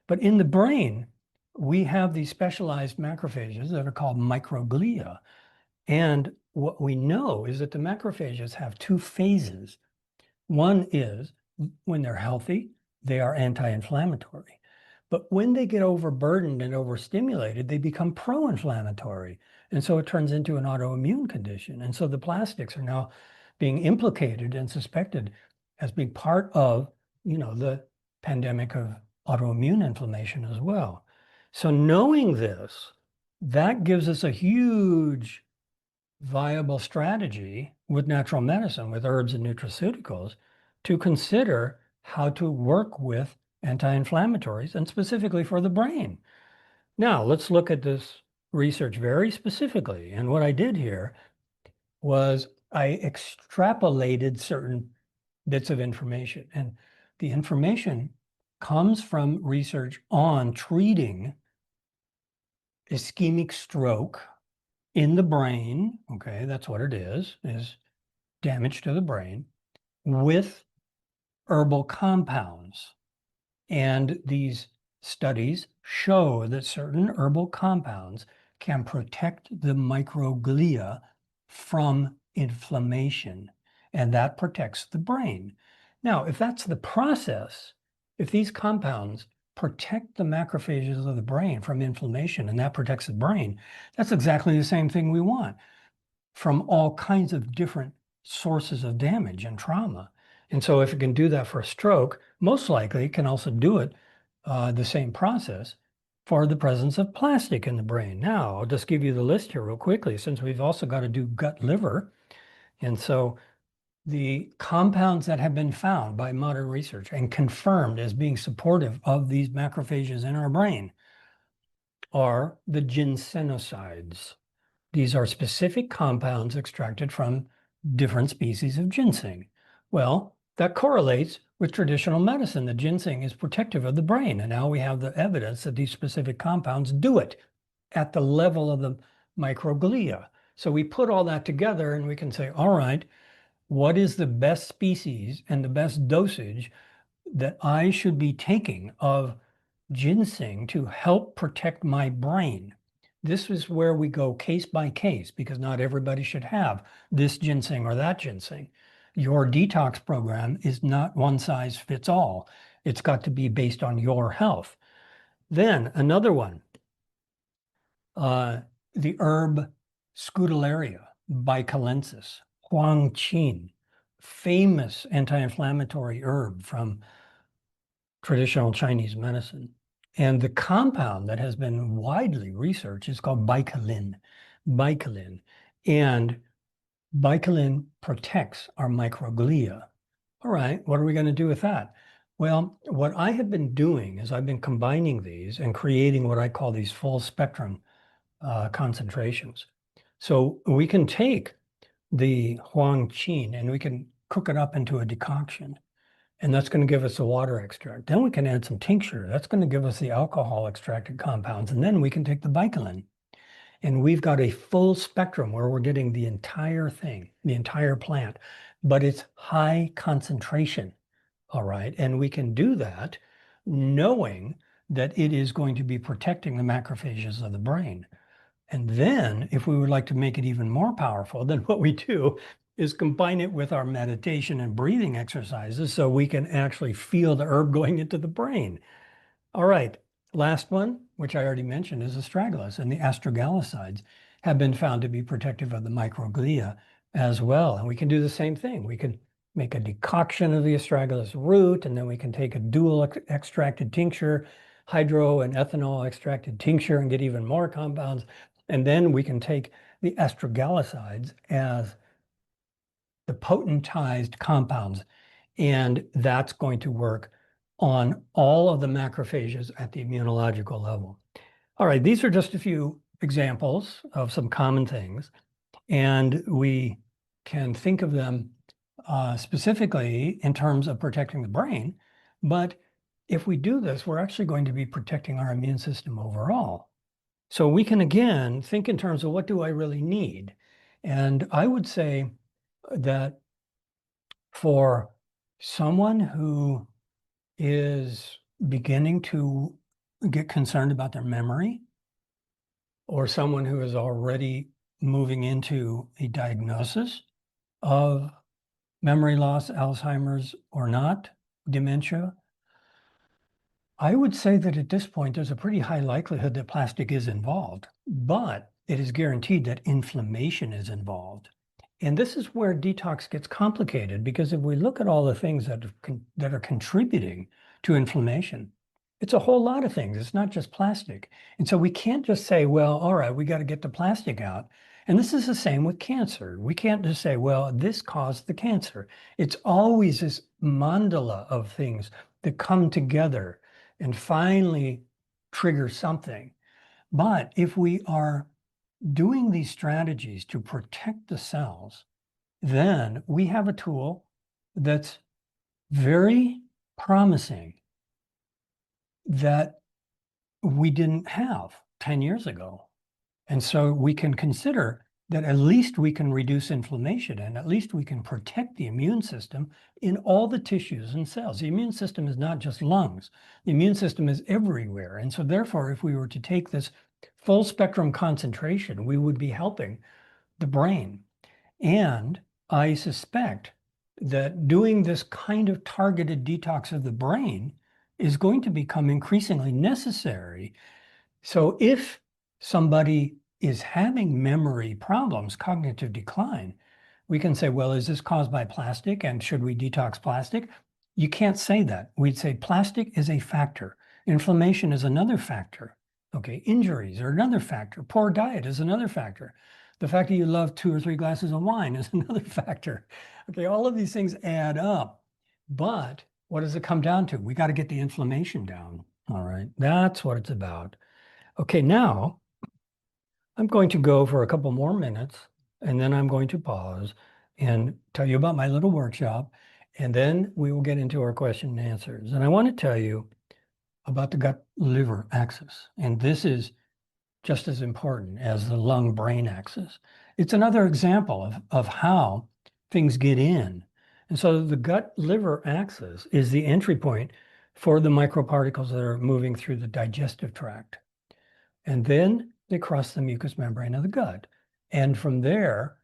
But in the brain, we have these specialized macrophages that are called microglia. And what we know is that the macrophages have two phases. One is when they're healthy, they are anti-inflammatory. But when they get overburdened and overstimulated, they become pro-inflammatory. And so it turns into an autoimmune condition. And so the plastics are now being implicated and suspected as being part of, the pandemic of autoimmune inflammation as well. So knowing this, that gives us a huge viable strategy with natural medicine, with herbs and nutraceuticals, to consider how to work with anti-inflammatories, and specifically for the brain. Now, let's look at this research very specifically. And what I did here was I extrapolated certain bits of information. And the information comes from research on treating ischemic stroke in the brain. Okay, that's what it is damage to the brain with herbal compounds. And these studies show that certain herbal compounds can protect the microglia from inflammation, and that protects the brain. Now, if that's the process, if these compounds protect the macrophages of the brain from inflammation and that protects the brain, that's exactly the same thing we want from all kinds of different sources of damage and trauma. And so if it can do that for a stroke, most likely it can also do it, the same process, for the presence of plastic in the brain. Now, I'll just give you the list here real quickly, since we've also got to do gut liver. And so the compounds that have been found by modern research and confirmed as being supportive of these macrophages in our brain are the ginsenosides. These are specific compounds extracted from different species of ginseng. Well, that correlates with traditional medicine. The ginseng is protective of the brain, and now we have the evidence that these specific compounds do it at the level of the microglia. So we put all that together and we can say, all right, what is the best species and the best dosage that I should be taking of ginseng to help protect my brain? This is where we go case by case, because not everybody should have this ginseng or that ginseng. Your detox program is not one size fits all. It's got to be based on your health. Then another one, the herb Scutellaria bicalensis, Huangqin, famous anti-inflammatory herb from traditional Chinese medicine. And the compound that has been widely researched is called bicolin. Bicolin. And bicolin protects our microglia. All right, what are we going to do with that? Well, what I have been doing is I've been combining these and creating what I call these full spectrum concentrations. So we can take the Huangqin and we can cook it up into a decoction. And that's going to give us a water extract. Then we can add some tincture. That's going to give us the alcohol extracted compounds. And then we can take the bicolin. And we've got a full spectrum where we're getting the entire thing, the entire plant, but it's high concentration. All right. And we can do that knowing that it is going to be protecting the macrophages of the brain. And then if we would like to make it even more powerful, then what we do is combine it with our meditation and breathing exercises so we can actually feel the herb going into the brain. All right, last one, which I already mentioned, is astragalus, and the astragalicides have been found to be protective of the microglia as well. And we can do the same thing. We can make a decoction of the astragalus root, and then we can take a dual extracted tincture, hydro and ethanol extracted tincture, and get even more compounds. And then we can take the astragalicides as the potentized compounds, and that's going to work on all of the macrophages at the immunological level. All right, these are just a few examples of some common things, and we can think of them specifically in terms of protecting the brain. But if we do this, we're actually going to be protecting our immune system overall. So we can, again, think in terms of what do I really need? And I would say that for someone who is beginning to get concerned about their memory, or someone who is already moving into a diagnosis of memory loss, Alzheimer's or not, dementia, I would say that at this point, there's a pretty high likelihood that plastic is involved, but it is guaranteed that inflammation is involved. And this is where detox gets complicated, because if we look at all the things that are contributing to inflammation, it's a whole lot of things. It's not just plastic. And so we can't just say, well, all right, we got to get the plastic out. And this is the same with cancer. We can't just say, well, this caused the cancer. It's always this mandala of things that come together and finally trigger something. But if we are doing these strategies to protect the cells, then we have a tool that's very promising that we didn't have 10 years ago. And so we can consider that at least we can reduce inflammation and at least we can protect the immune system in all the tissues and cells. The immune system is not just lungs. The immune system is everywhere. And so therefore, if we were to take this full spectrum concentration, we would be helping the brain. And I suspect that doing this kind of targeted detox of the brain is going to become increasingly necessary. So if somebody is having memory problems, cognitive decline, we can say, well, is this caused by plastic and should we detox plastic? You can't say that. We'd say plastic is a factor. Inflammation is another factor. Okay, injuries are another factor. Poor diet is another factor. The fact that you love 2 or 3 glasses of wine is another factor. Okay, all of these things add up. But what does it come down to? We got to get the inflammation down. All right, that's what it's about. Okay, now I'm going to go for a couple more minutes and then I'm going to pause and tell you about my little workshop. And then we will get into our question and answers. And I want to tell you about the gut-liver axis. And this is just as important as the lung-brain axis. It's another example of how things get in. And so the gut-liver axis is the entry point for the microparticles that are moving through the digestive tract. And then they cross the mucous membrane of the gut. And from there,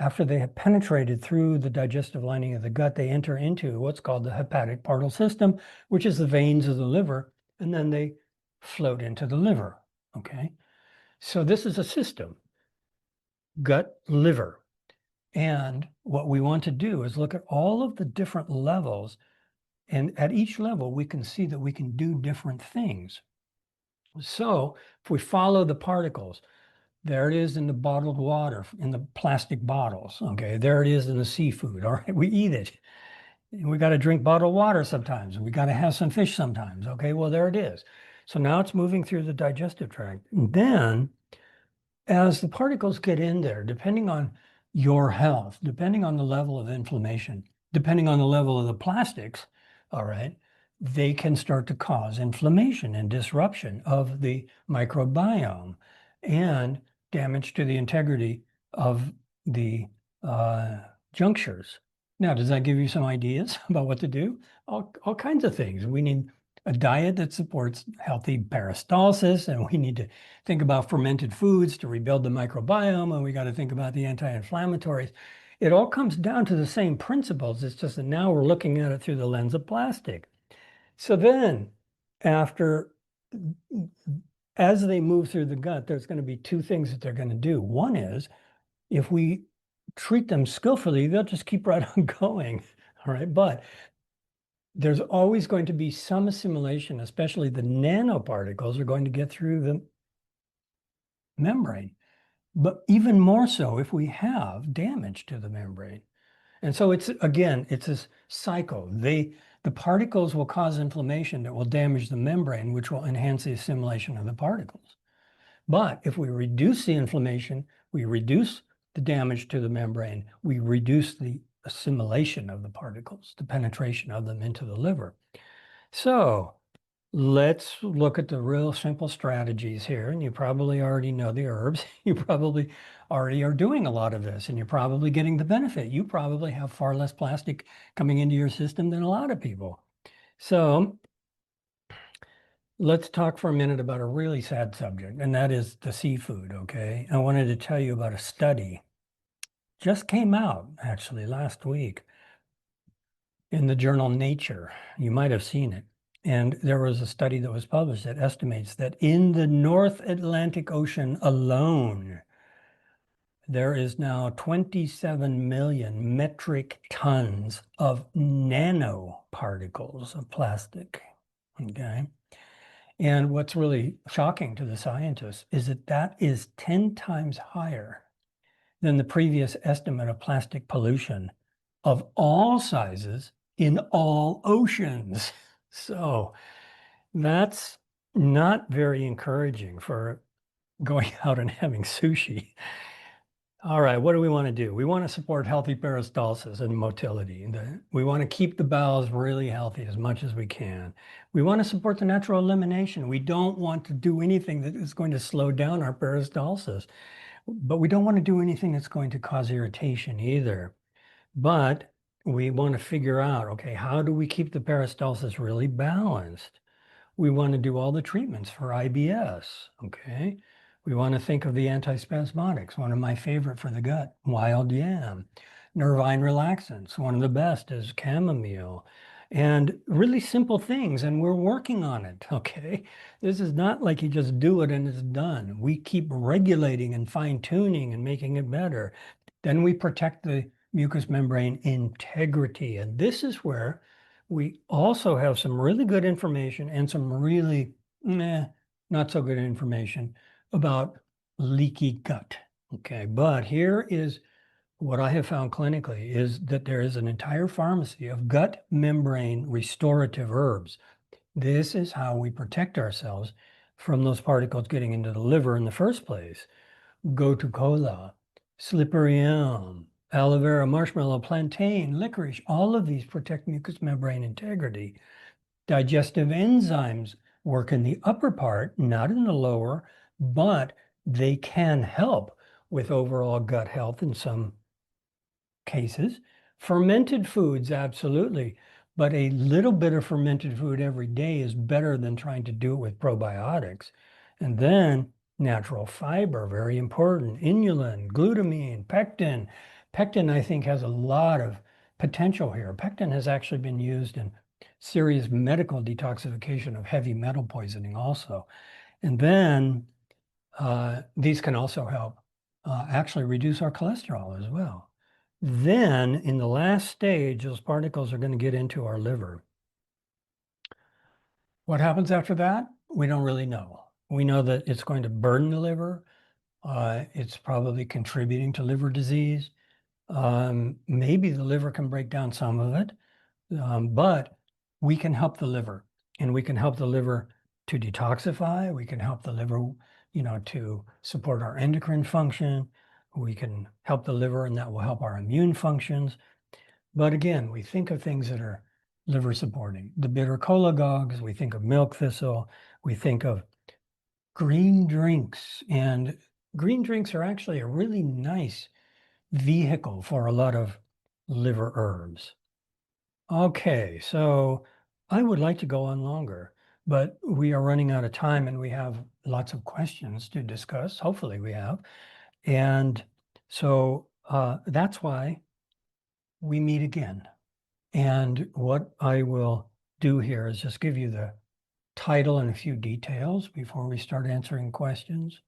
after they have penetrated through the digestive lining of the gut, they enter into what's called the hepatic portal system, which is the veins of the liver, and then they float into the liver, okay? So this is a system, gut, liver. And what we want to do is look at all of the different levels, and at each level, we can see that we can do different things. So if we follow the particles, there it is in the bottled water, in the plastic bottles. Okay, there it is in the seafood. All right, we eat it. We got to drink bottled water sometimes. We got to have some fish sometimes. Okay, well, there it is. So now it's moving through the digestive tract. And then as the particles get in there, depending on your health, depending on the level of inflammation, depending on the level of the plastics, all right, they can start to cause inflammation and disruption of the microbiome and damage to the integrity of the junctures. Now, does that give you some ideas about what to do? All kinds of things. We need a diet that supports healthy peristalsis, and we need to think about fermented foods to rebuild the microbiome, and we got to think about the anti-inflammatories. It all comes down to the same principles. It's just that now we're looking at it through the lens of plastic. So then, as they move through the gut, there's going to be 2 things that they're going to do. One is, if we treat them skillfully, they'll just keep right on going. All right, but there's always going to be some assimilation, especially the nanoparticles are going to get through the membrane, but even more so if we have damage to the membrane. And so it's, again, it's this cycle. The particles will cause inflammation that will damage the membrane, which will enhance the assimilation of the particles. But if we reduce the inflammation, we reduce the damage to the membrane, we reduce the assimilation of the particles, the penetration of them into the liver. So let's look at the real simple strategies here. And you probably already know the herbs. You probably already are doing a lot of this, and you're probably getting the benefit. You probably have far less plastic coming into your system than a lot of people. So let's talk for a minute about a really sad subject, and that is the seafood, okay? I wanted to tell you about a study. Just came out, actually, last week in the journal Nature. You might have seen it. And there was a study that was published that estimates that in the North Atlantic Ocean alone, there is now 27 million metric tons of nanoparticles of plastic, okay? And what's really shocking to the scientists is that that is 10 times higher than the previous estimate of plastic pollution of all sizes in all oceans. So that's not very encouraging for going out and having sushi. All right, what do we want to do? We want to support healthy peristalsis and motility. We want to keep the bowels really healthy as much as we can. We want to support the natural elimination. We don't want to do anything that is going to slow down our peristalsis, but we don't want to do anything that's going to cause irritation either. But we want to figure out, okay, how do we keep the peristalsis really balanced? We want to do all the treatments for IBS, okay? We want to think of the antispasmodics, one of my favorite for the gut, wild yam. Nervine relaxants, one of the best is chamomile. And really simple things, and we're working on it, okay? This is not like you just do it and it's done. We keep regulating and fine-tuning and making it better. Then we protect the mucous membrane integrity. And this is where we also have some really good information and some really not so good information about leaky gut. Okay, but here is what I have found clinically is that there is an entire pharmacy of gut membrane restorative herbs. This is how we protect ourselves from those particles getting into the liver in the first place. Gotu kola, slippery elm, aloe vera, marshmallow, plantain, licorice, all of these protect mucous membrane integrity. Digestive enzymes work in the upper part, not in the lower, but they can help with overall gut health in some cases. Fermented foods, absolutely. But a little bit of fermented food every day is better than trying to do it with probiotics. And then natural fiber, very important. Inulin, glutamine, pectin. Pectin, I think, has a lot of potential here. Pectin has actually been used in serious medical detoxification of heavy metal poisoning also. And then these can also help actually reduce our cholesterol as well. Then in the last stage, those particles are going to get into our liver. What happens after that? We don't really know. We know that it's going to burden the liver. It's probably contributing to liver disease. Maybe the liver can break down some of it, but we can help the liver, and we can help the liver to detoxify. We can help the liver, to support our endocrine function. We can help the liver, and that will help our immune functions. But again, we think of things that are liver supporting. The bitter cholagogues, we think of milk thistle, we think of green drinks. And green drinks are actually a really nice vehicle for a lot of liver herbs. Okay, so I would like to go on longer, but we are running out of time and we have lots of questions to discuss. Hopefully we have. And so that's why we meet again. And what I will do here is just give you the title and a few details before we start answering questions.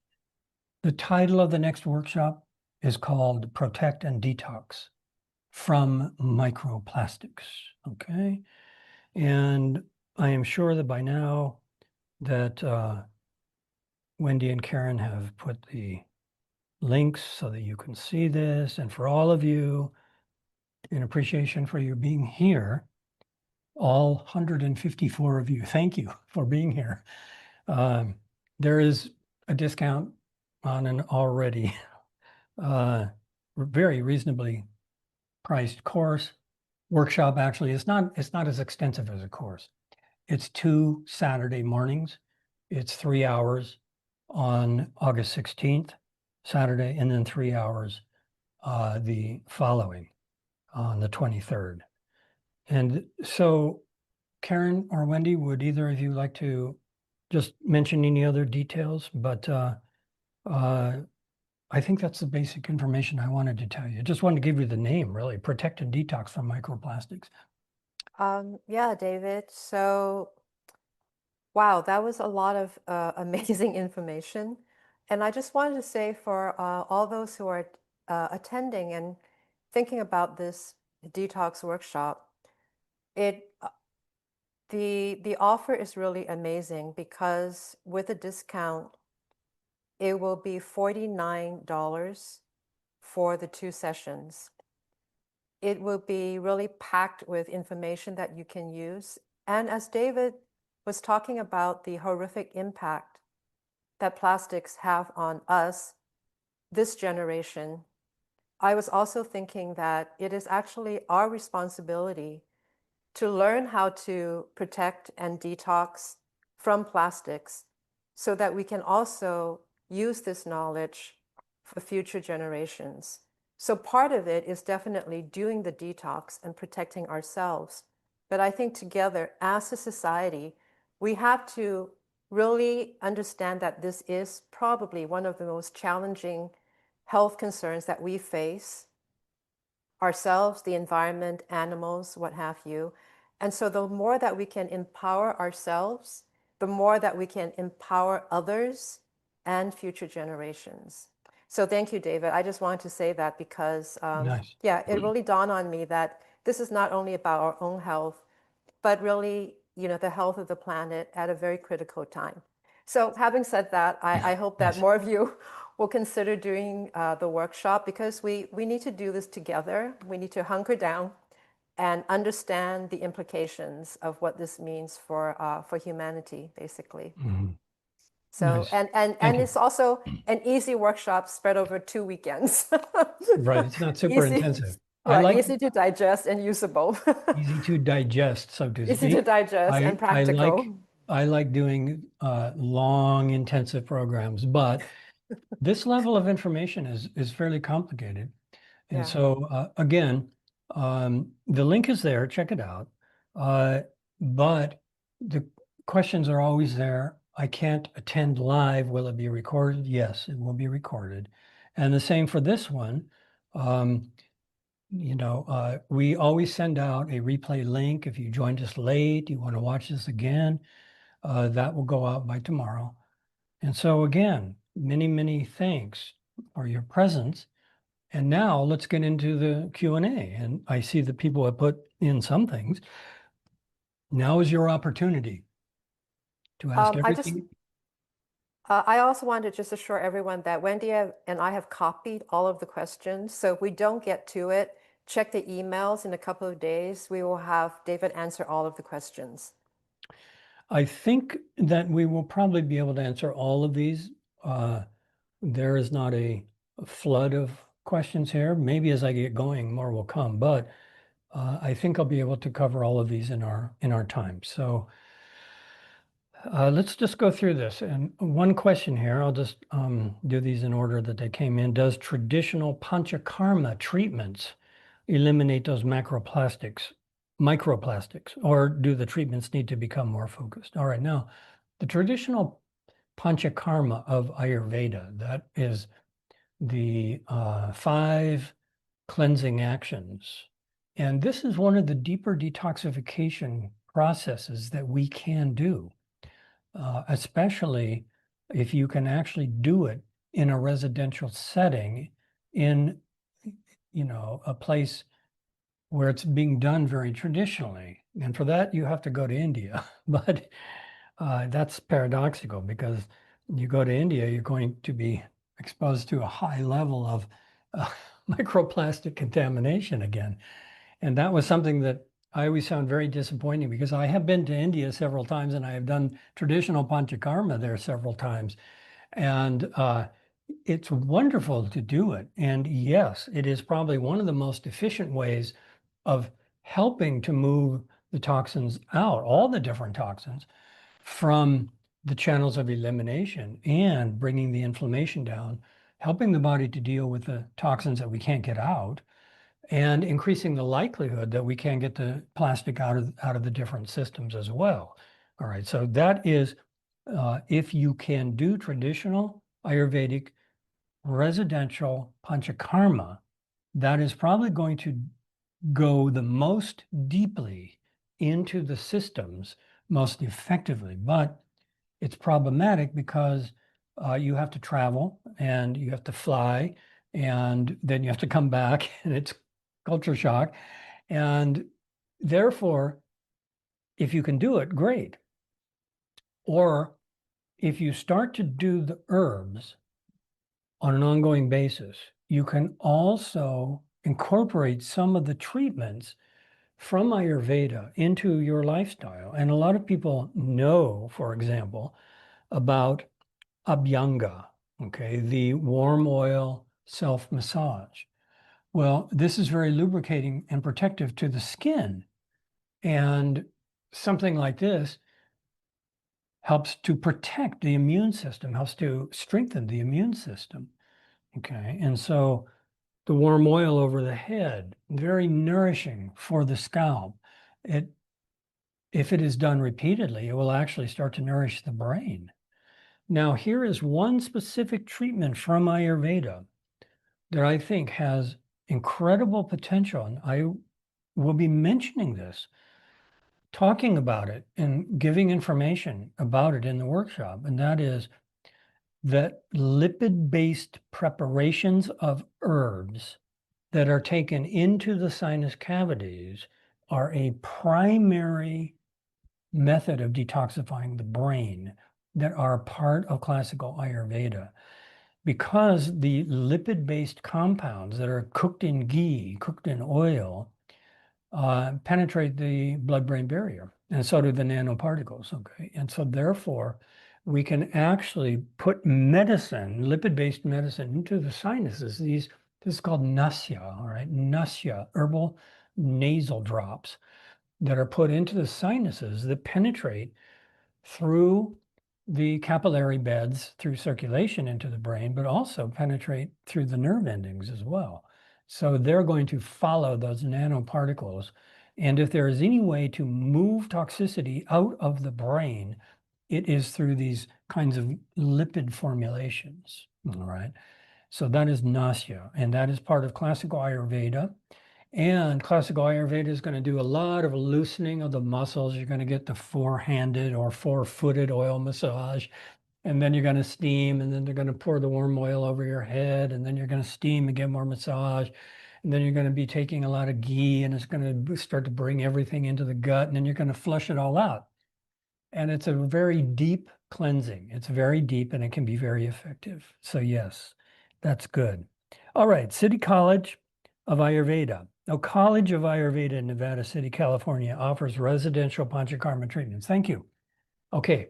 The title of the next workshop is called Protect and Detox from Microplastics. Okay. And I am sure that by now that Wendy and Karen have put the links so that you can see this. And for all of you, in appreciation for you being here, all 154 of you, thank you for being here. There is a discount on an already very reasonably priced course. Workshop actually is not, it's not as extensive as a course. It's 2 Saturday mornings. It's 3 hours on August 16th, Saturday, and then 3 hours the following on the 23rd. And so Karen or Wendy, would either of you like to just mention any other details? But I think that's the basic information I wanted to tell you. Just wanted to give you the name, really, Protect and Detox from Microplastics. Yeah, David. So, wow, that was a lot of amazing information. And I just wanted to say for all those who are attending and thinking about this detox workshop, it the offer is really amazing because with a discount, it will be $49 for the 2 sessions. It will be really packed with information that you can use. And as David was talking about the horrific impact that plastics have on us, this generation, I was also thinking that it is actually our responsibility to learn how to protect and detox from plastics so that we can also use this knowledge for future generations. So part of it is definitely doing the detox and protecting ourselves. But I think together as a society, we have to really understand that this is probably one of the most challenging health concerns that we face ourselves, the environment, animals, what have you. And so the more that we can empower ourselves, the more that we can empower others and future generations. So thank you, David. I just wanted to say that because, Nice. yeah, it really dawned on me that this is not only about our own health, but really, the health of the planet at a very critical time. So having said that, I hope that Yes. more of you will consider doing the workshop because we need to do this together. We need to hunker down and understand the implications of what this means for humanity, basically. Mhm. So, Nice. and Thank you. it's also an easy workshop spread over 2 weekends. Right. It's not super Easy, intensive. I right, like easy to digest and usable. easy to digest, so to Easy to speak. digest and I I like practical. I like doing long, intensive programs, but this level of information is fairly complicated. And Yeah. so again, the link is there. Check it out. Uh, but the questions are always there. I can't attend live. Will it be recorded? Yes, it will be recorded. And the same for this one. Um, we always send out a replay link. If you joined us late, you want to watch this again, that will go out by tomorrow. And so again, many, many thanks for your presence. And now let's get into the Q&A. And I see that people have put in some things. Now is your opportunity to ask I just, everything. I also wanted to just assure everyone that Wendy and I have copied all of the questions. So if we don't get to it, check the emails in a couple of days. We will have David answer all of the questions. I think that we will probably be able to answer all of these. There is not a flood of questions here. Maybe as I get going, more will come, but I think I'll be able to cover all of these in our time. So let's just go through this. And one question here, I'll just do these in order that they came in. Does traditional panchakarma treatments eliminate those microplastics, or do the treatments need to become more focused? All right, now the traditional panchakarma of Ayurveda, that is the 5 cleansing actions. And this is one of the deeper detoxification processes that we can do, especially if you can actually do it in a residential setting in, a place where it's being done very traditionally. And for that, you have to go to India. But that's paradoxical because you go to India, you're going to be exposed to a high level of uh, microplastic contamination again. And that was something that I always found very disappointing because I have been to India several times and I have done traditional panchakarma there several times. And it's wonderful to do it. And yes, it is probably one of the most efficient ways of helping to move the toxins out, all the different toxins from the channels of elimination and bringing the inflammation down, helping the body to deal with the toxins that we can't get out, and increasing the likelihood that we can get the plastic out of the different systems as well. All right, so that is if you can do traditional Ayurvedic residential panchakarma, that is probably going to go the most deeply into the systems most effectively. But it's problematic because you have to travel and you have to fly and then you have to come back and it's culture shock. And therefore, if you can do it, great. Or if you start to do the herbs on an ongoing basis, you can also incorporate some of the treatments from Ayurveda into your lifestyle. And a lot of people know, for example, about Abhyanga, okay, the warm oil self massage. Well, this is very lubricating and protective to the skin. And something like this helps to protect the immune system, helps to strengthen the immune system. Okay. And so the warm oil over the head, very nourishing for the scalp. If it is done repeatedly, it will actually start to nourish the brain. Now, here is one specific treatment from Ayurveda that I think has incredible potential. And I will be mentioning this, talking about it, and giving information about it in the workshop. And that is that lipid-based preparations of herbs that are taken into the sinus cavities are a primary method of detoxifying the brain that are part of classical Ayurveda. Because the lipid-based compounds that are cooked in ghee, cooked in oil, penetrate the blood-brain barrier, and so do the nanoparticles, okay? And so therefore, we can actually put medicine, lipid-based medicine, into the sinuses. This is called nasya, all right? Nasya, herbal nasal drops that are put into the sinuses that penetrate through the capillary beds, through circulation into the brain, but also penetrate through the nerve endings as well. So they're going to follow those nanoparticles. And if there is any way to move toxicity out of the brain, it is through these kinds of lipid formulations. All right. So that is nasya, and that is part of classical Ayurveda. And classical Ayurveda is going to do a lot of loosening of the muscles. You're going to get the four-handed or four-footed oil massage, and then you're going to steam, and then they're going to pour the warm oil over your head, and then you're going to steam and get more massage. And then you're going to be taking a lot of ghee, and it's going to start to bring everything into the gut, and then you're going to flush it all out. And it's a very deep cleansing. It's very deep, and it can be very effective. So yes, that's good. All right, City College of Ayurveda. Now, College of Ayurveda in Nevada City, California offers residential panchakarma treatments. Thank you. Okay.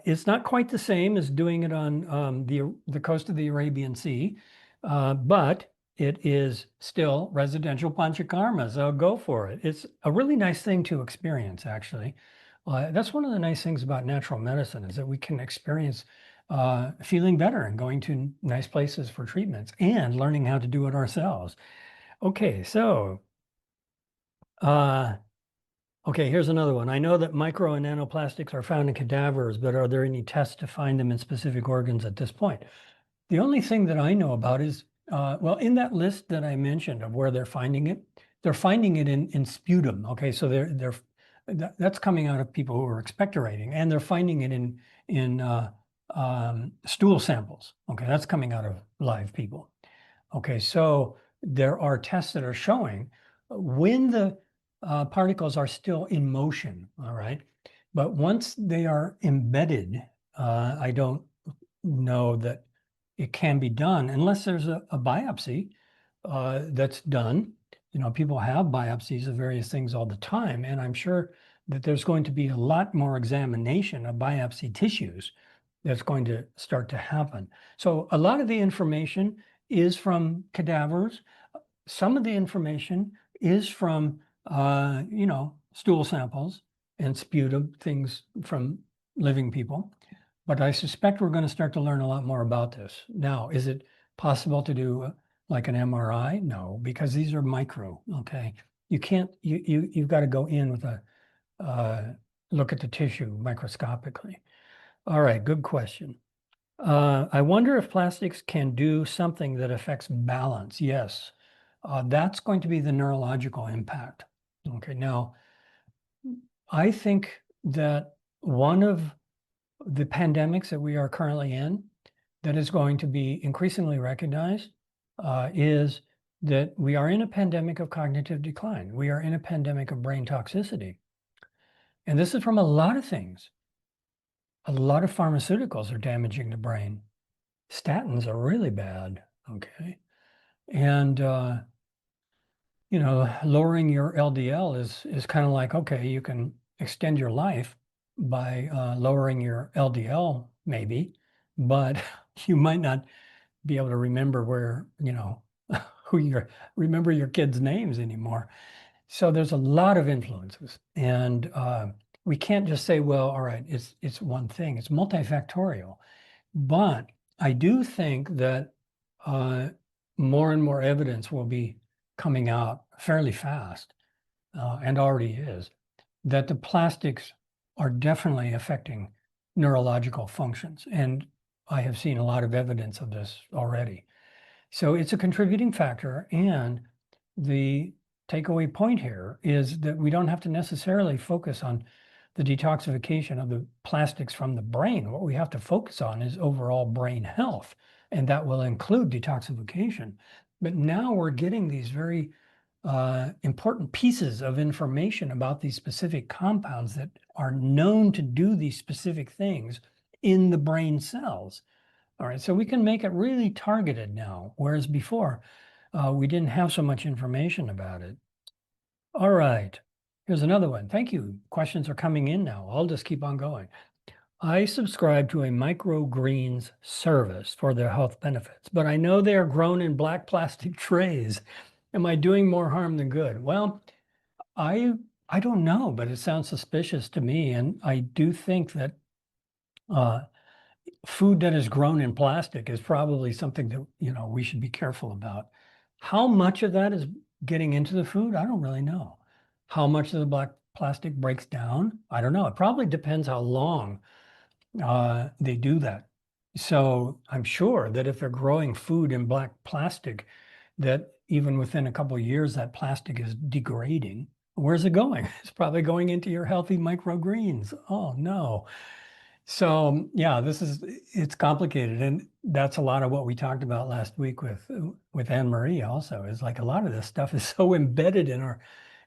It's not quite the same as doing it on the coast of the Arabian Sea, but it is still residential panchakarma, so go for it. It's a really nice thing to experience, actually. That's one of the nice things about natural medicine is that we can experience feeling better and going to nice places for treatments and learning how to do it ourselves. Okay, so, okay, here's another one. I know that micro and nanoplastics are found in cadavers, but are there any tests to find them in specific organs at this point? The only thing that I know about is, well, in that list that I mentioned of where they're finding it in sputum. Okay, so that's coming out of people who are expectorating, and they're finding it in stool samples. Okay, that's coming out of live people. Okay, so there are tests that are showing when the particles are still in motion, all right? But once they are embedded, I don't know that it can be done unless there's a biopsy that's done. You know, people have biopsies of various things all the time, and I'm sure that there's going to be a lot more examination of biopsy tissues that's going to start to happen. So a lot of the information is from cadavers. Some of the information is from, you know, stool samples and sputum, things from living people. But I suspect we're going to start to learn a lot more about this. Now, is it possible to do like an MRI? No, because these are micro, okay? You can't, you've got to go in with a look at the tissue microscopically. All right, good question. I wonder if plastics can do something that affects balance. Yes, that's going to be the neurological impact. Okay, now, I think that one of the pandemics that we are currently in that is going to be increasingly recognized is that we are in a pandemic of cognitive decline. We are in a pandemic of brain toxicity. And this is from a lot of things. A lot of pharmaceuticals are damaging the brain. Statins are really bad, okay? And, you know, lowering your LDL is kind of like, okay, you can extend your life by lowering your LDL maybe, but you might not be able to remember where, you know, remember your kids' names anymore. So there's a lot of influences, and we can't just say, well, all right, it's one thing. It's multifactorial. But I do think that more and more evidence will be coming out fairly fast, and already is, that the plastics are definitely affecting neurological functions. And I have seen a lot of evidence of this already. So it's a contributing factor. And the takeaway point here is that we don't have to necessarily focus on the detoxification of the plastics from the brain. What we have to focus on is overall brain health, and that will include detoxification. But now we're getting these very important pieces of information about these specific compounds that are known to do these specific things in the brain cells. All right, so we can make it really targeted now, whereas before we didn't have so much information about it. All right, here's another one. Thank you. Questions are coming in now. I'll just keep on going. I subscribe to a microgreens service for their health benefits, but I know they are grown in black plastic trays. Am I doing more harm than good? Well, I don't know, but it sounds suspicious to me, and I do think that food that is grown in plastic is probably something that we should be careful about. How much of that is getting into the food? I don't really know. How much of the black plastic breaks down? I don't know. It probably depends how long they do that. So I'm sure that if they're growing food in black plastic, that even within a couple of years, that plastic is degrading. Where's it going? It's probably going into your healthy microgreens. Oh no. So yeah, it's complicated. And that's a lot of what we talked about last week with Anne Marie also, is like a lot of this stuff is so embedded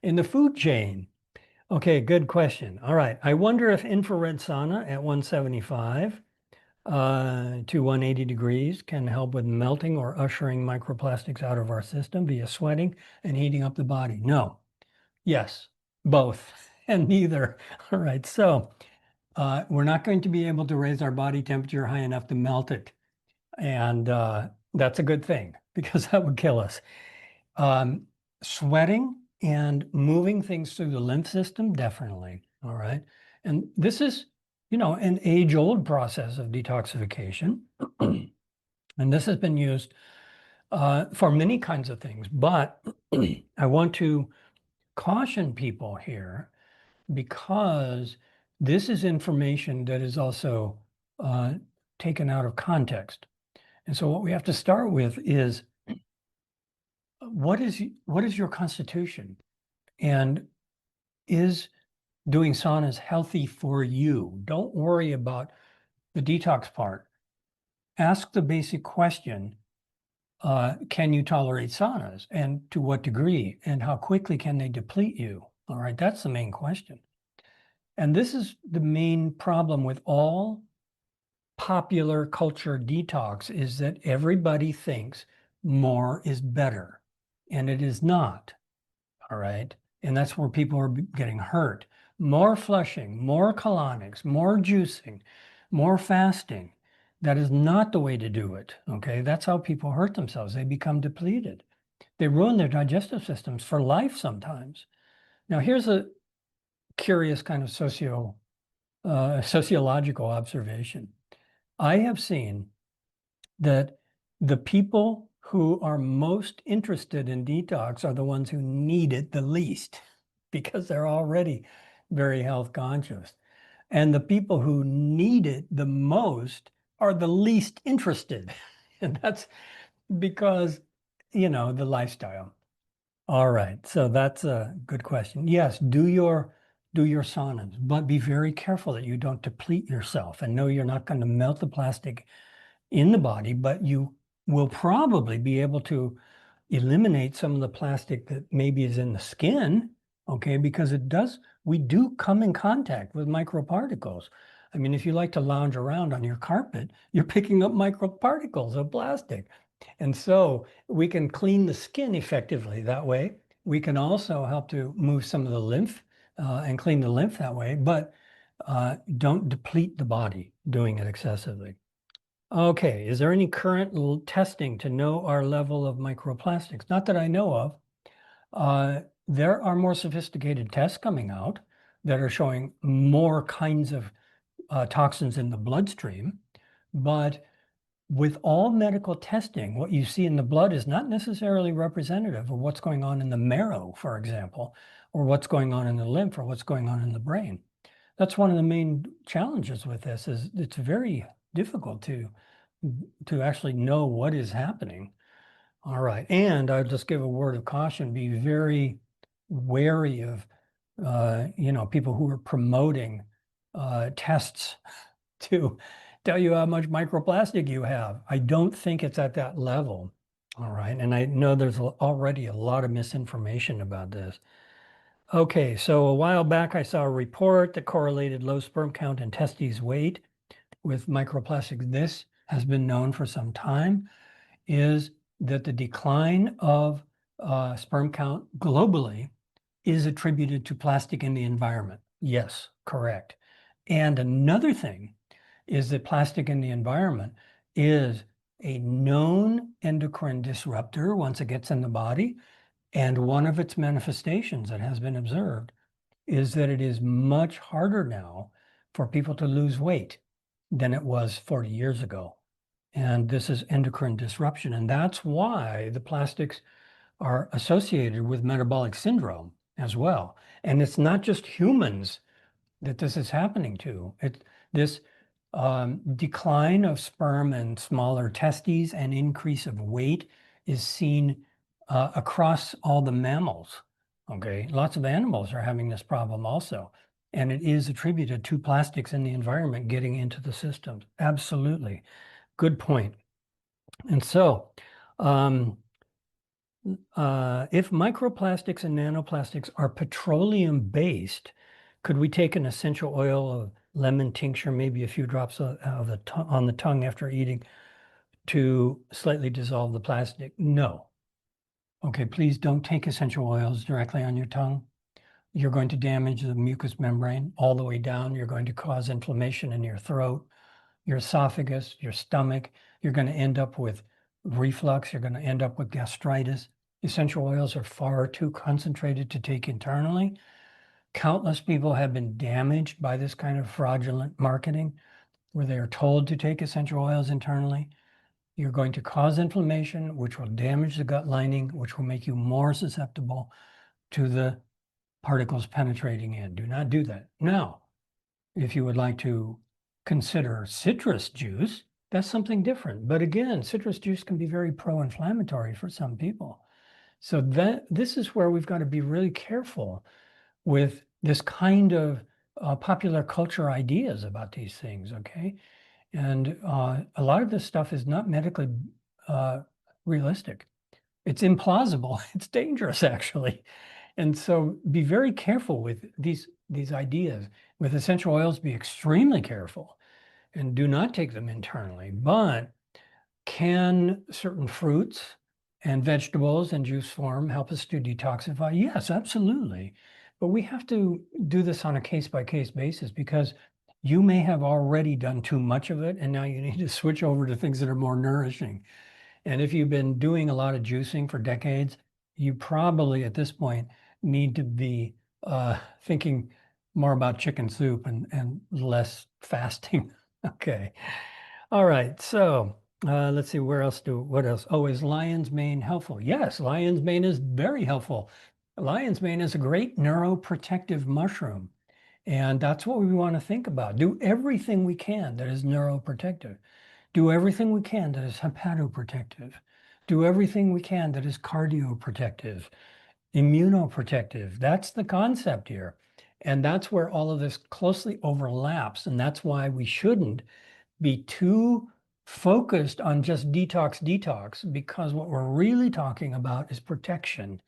in the food chain. Okay, good question. All right. I wonder if infrared sauna at 175 to 180 degrees can help with melting or ushering microplastics out of our system via sweating and heating up the body. No. Yes, both and neither. All right. So we're not going to be able to raise our body temperature high enough to melt it. And that's a good thing because that would kill us. Sweating and moving things through the lymph system, definitely. All right. And this is, an age-old process of detoxification. And this has been used for many kinds of things. But I want to caution people here because this is information that is also taken out of context. And so what we have to start with is what is your constitution? And is doing saunas healthy for you? Don't worry about the detox part. Ask the basic question, can you tolerate saunas? And to what degree? And how quickly can they deplete you? All right, that's the main question. And this is the main problem with all popular culture detox, is that everybody thinks more is better, and it is not. All right. And that's where people are getting hurt. More flushing, more colonics, more juicing, more fasting. That is not the way to do it. Okay. That's how people hurt themselves. They become depleted. They ruin their digestive systems for life sometimes. Now, here's a curious kind of sociological observation. I have seen that the people who are most interested in detox are the ones who need it the least because they're already very health conscious. And the people who need it the most are the least interested. And that's because, the lifestyle. All right. So that's a good question. Yes, do your saunas, but be very careful that you don't deplete yourself. And no, you're not going to melt the plastic in the body, but you will probably be able to eliminate some of the plastic that maybe is in the skin, okay? Because we do come in contact with microparticles. I mean, if you like to lounge around on your carpet, you're picking up microparticles of plastic. And so we can clean the skin effectively that way. We can also help to move some of the lymph and clean the lymph that way, but don't deplete the body doing it excessively. Okay, is there any current testing to know our level of microplastics? Not that I know of. There are more sophisticated tests coming out that are showing more kinds of toxins in the bloodstream, but with all medical testing, what you see in the blood is not necessarily representative of what's going on in the marrow, for example, or what's going on in the lymph or what's going on in the brain. That's one of the main challenges with this is it's very difficult to actually know what is happening. All right. And I'll just give a word of caution, be very wary of, people who are promoting tests to tell you how much microplastic you have. I don't think it's at that level. All right. And I know there's already a lot of misinformation about this. Okay. So a while back, I saw a report that correlated low sperm count and testes weight with microplastics. This has been known for some time, is that the decline of sperm count globally is attributed to plastic in the environment. Yes, correct. And another thing is that plastic in the environment is a known endocrine disruptor once it gets in the body. And one of its manifestations that has been observed is that it is much harder now for people to lose weight than it was 40 years ago. And this is endocrine disruption. And that's why the plastics are associated with metabolic syndrome as well. And it's not just humans that this is happening to. This decline of sperm and smaller testes and increase of weight is seen across all the mammals. Okay, lots of animals are having this problem also. And it is attributed to plastics in the environment getting into the systems. Absolutely. Good point. And so, if microplastics and nanoplastics are petroleum based, could we take an essential oil of lemon tincture, maybe a few drops on the tongue after eating to slightly dissolve the plastic? No. Okay, please don't take essential oils directly on your tongue. You're going to damage the mucous membrane all the way down. You're going to cause inflammation in your throat, your esophagus, your stomach. You're going to end up with reflux. You're going to end up with gastritis. Essential oils are far too concentrated to take internally. Countless people have been damaged by this kind of fraudulent marketing where they are told to take essential oils internally. You're going to cause inflammation, which will damage the gut lining, which will make you more susceptible to the particles penetrating in. Do not do that. Now, if you would like to consider citrus juice, that's something different. But again, citrus juice can be very pro-inflammatory for some people. So this is where we've got to be really careful with this kind of popular culture ideas about these things, okay? And a lot of this stuff is not medically realistic. It's implausible. It's dangerous, actually. And so be very careful with these ideas. With essential oils, be extremely careful and do not take them internally. But can certain fruits and vegetables in juice form help us to detoxify? Yes, absolutely. But we have to do this on a case-by-case basis because you may have already done too much of it and now you need to switch over to things that are more nourishing. And if you've been doing a lot of juicing for decades, you probably at this point need to be thinking more about chicken soup and less fasting. Okay. All right. So let's see, what else? Oh, is lion's mane helpful? Yes, lion's mane is very helpful. Lion's mane is a great neuroprotective mushroom. And that's what we want to think about. Do everything we can that is neuroprotective. Do everything we can that is hepatoprotective. Do everything we can that is cardioprotective, immunoprotective. That's the concept here. And that's where all of this closely overlaps. And that's why we shouldn't be too focused on just detox, because what we're really talking about is protection.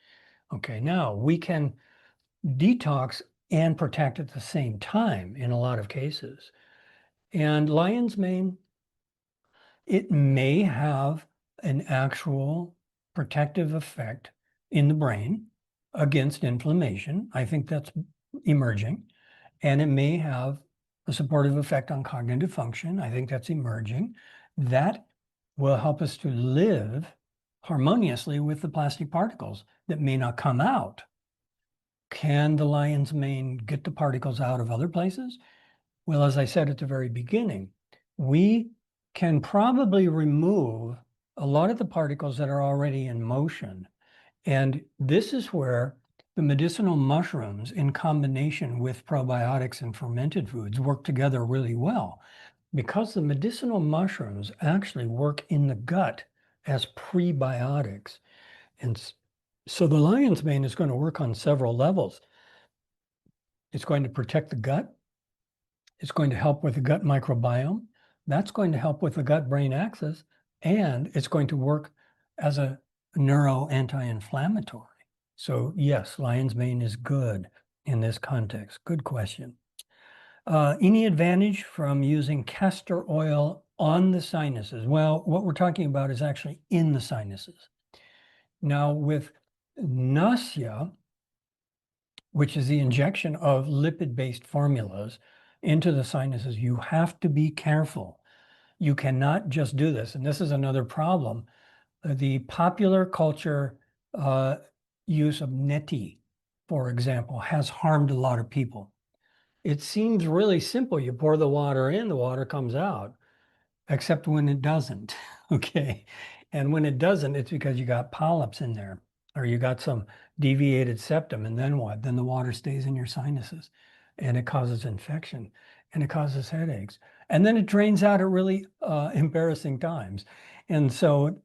Okay, now we can detox and protect at the same time in a lot of cases. And lion's mane, it may have an actual protective effect in the brain against inflammation. I think that's emerging. And it may have a supportive effect on cognitive function. I think that's emerging. That will help us to live harmoniously with the plastic particles that may not come out. Can the lion's mane get the particles out of other places? Well, as I said at the very beginning, we can probably remove a lot of the particles that are already in motion. And this is where the medicinal mushrooms in combination with probiotics and fermented foods work together really well, because the medicinal mushrooms actually work in the gut as prebiotics. And so the lion's mane is going to work on several levels. It's going to protect the gut. It's going to help with the gut microbiome. That's going to help with the gut-brain axis. And it's going to work as a neuro anti-inflammatory. So yes, lion's mane is good in this context. Good question. Any advantage from using castor oil on the sinuses? Well, what we're talking about is actually in the sinuses. Now, with nausea, which is the injection of lipid-based formulas into the sinuses, you have to be careful. You cannot just do this. And this is another problem. The popular culture use of neti, for example, has harmed a lot of people. It seems really simple. You pour the water in, the water comes out, except when it doesn't, okay? And when it doesn't, it's because you got polyps in there, or you got some deviated septum, and then what? Then the water stays in your sinuses, and it causes infection, and it causes headaches. And then it drains out at really embarrassing times. And so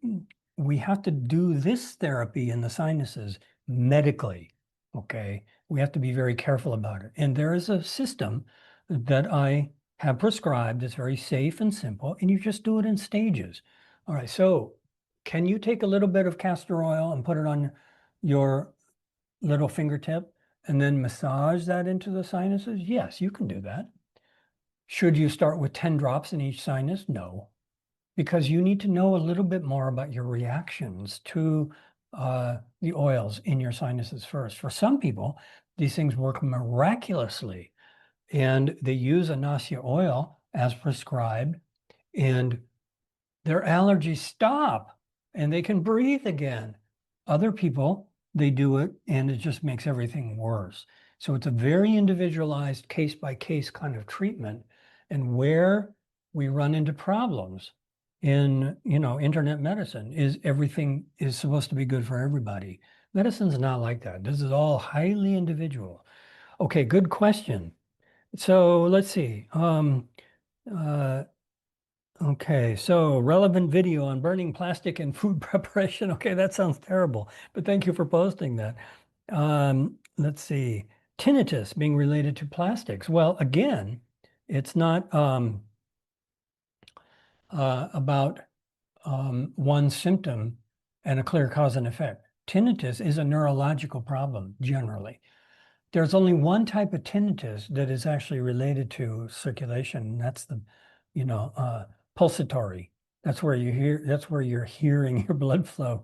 we have to do this therapy in the sinuses medically, okay? We have to be very careful about it. And there is a system that I have prescribed that's very safe and simple, and you just do it in stages. All right, so can you take a little bit of castor oil and put it on your little fingertip and then massage that into the sinuses? Yes, you can do that. Should you start with 10 drops in each sinus? No, because you need to know a little bit more about your reactions to the oils in your sinuses first. For some people, these things work miraculously, and they use a nausea oil as prescribed, and their allergies stop and they can breathe again. Other people, they do it and it just makes everything worse. So it's a very individualized case by case kind of treatment. And where we run into problems in, internet medicine is everything is supposed to be good for everybody. Medicine's not like that. This is all highly individual. Okay, good question. So let's see. Okay, so relevant video on burning plastic in food preparation. Okay, that sounds terrible, but thank you for posting that. Let's see. Tinnitus being related to plastics. Well, again, it's not about one symptom and a clear cause and effect. Tinnitus is a neurological problem generally. There's only one type of tinnitus that is actually related to circulation, and that's the, pulsatory. That's where you're hearing your blood flow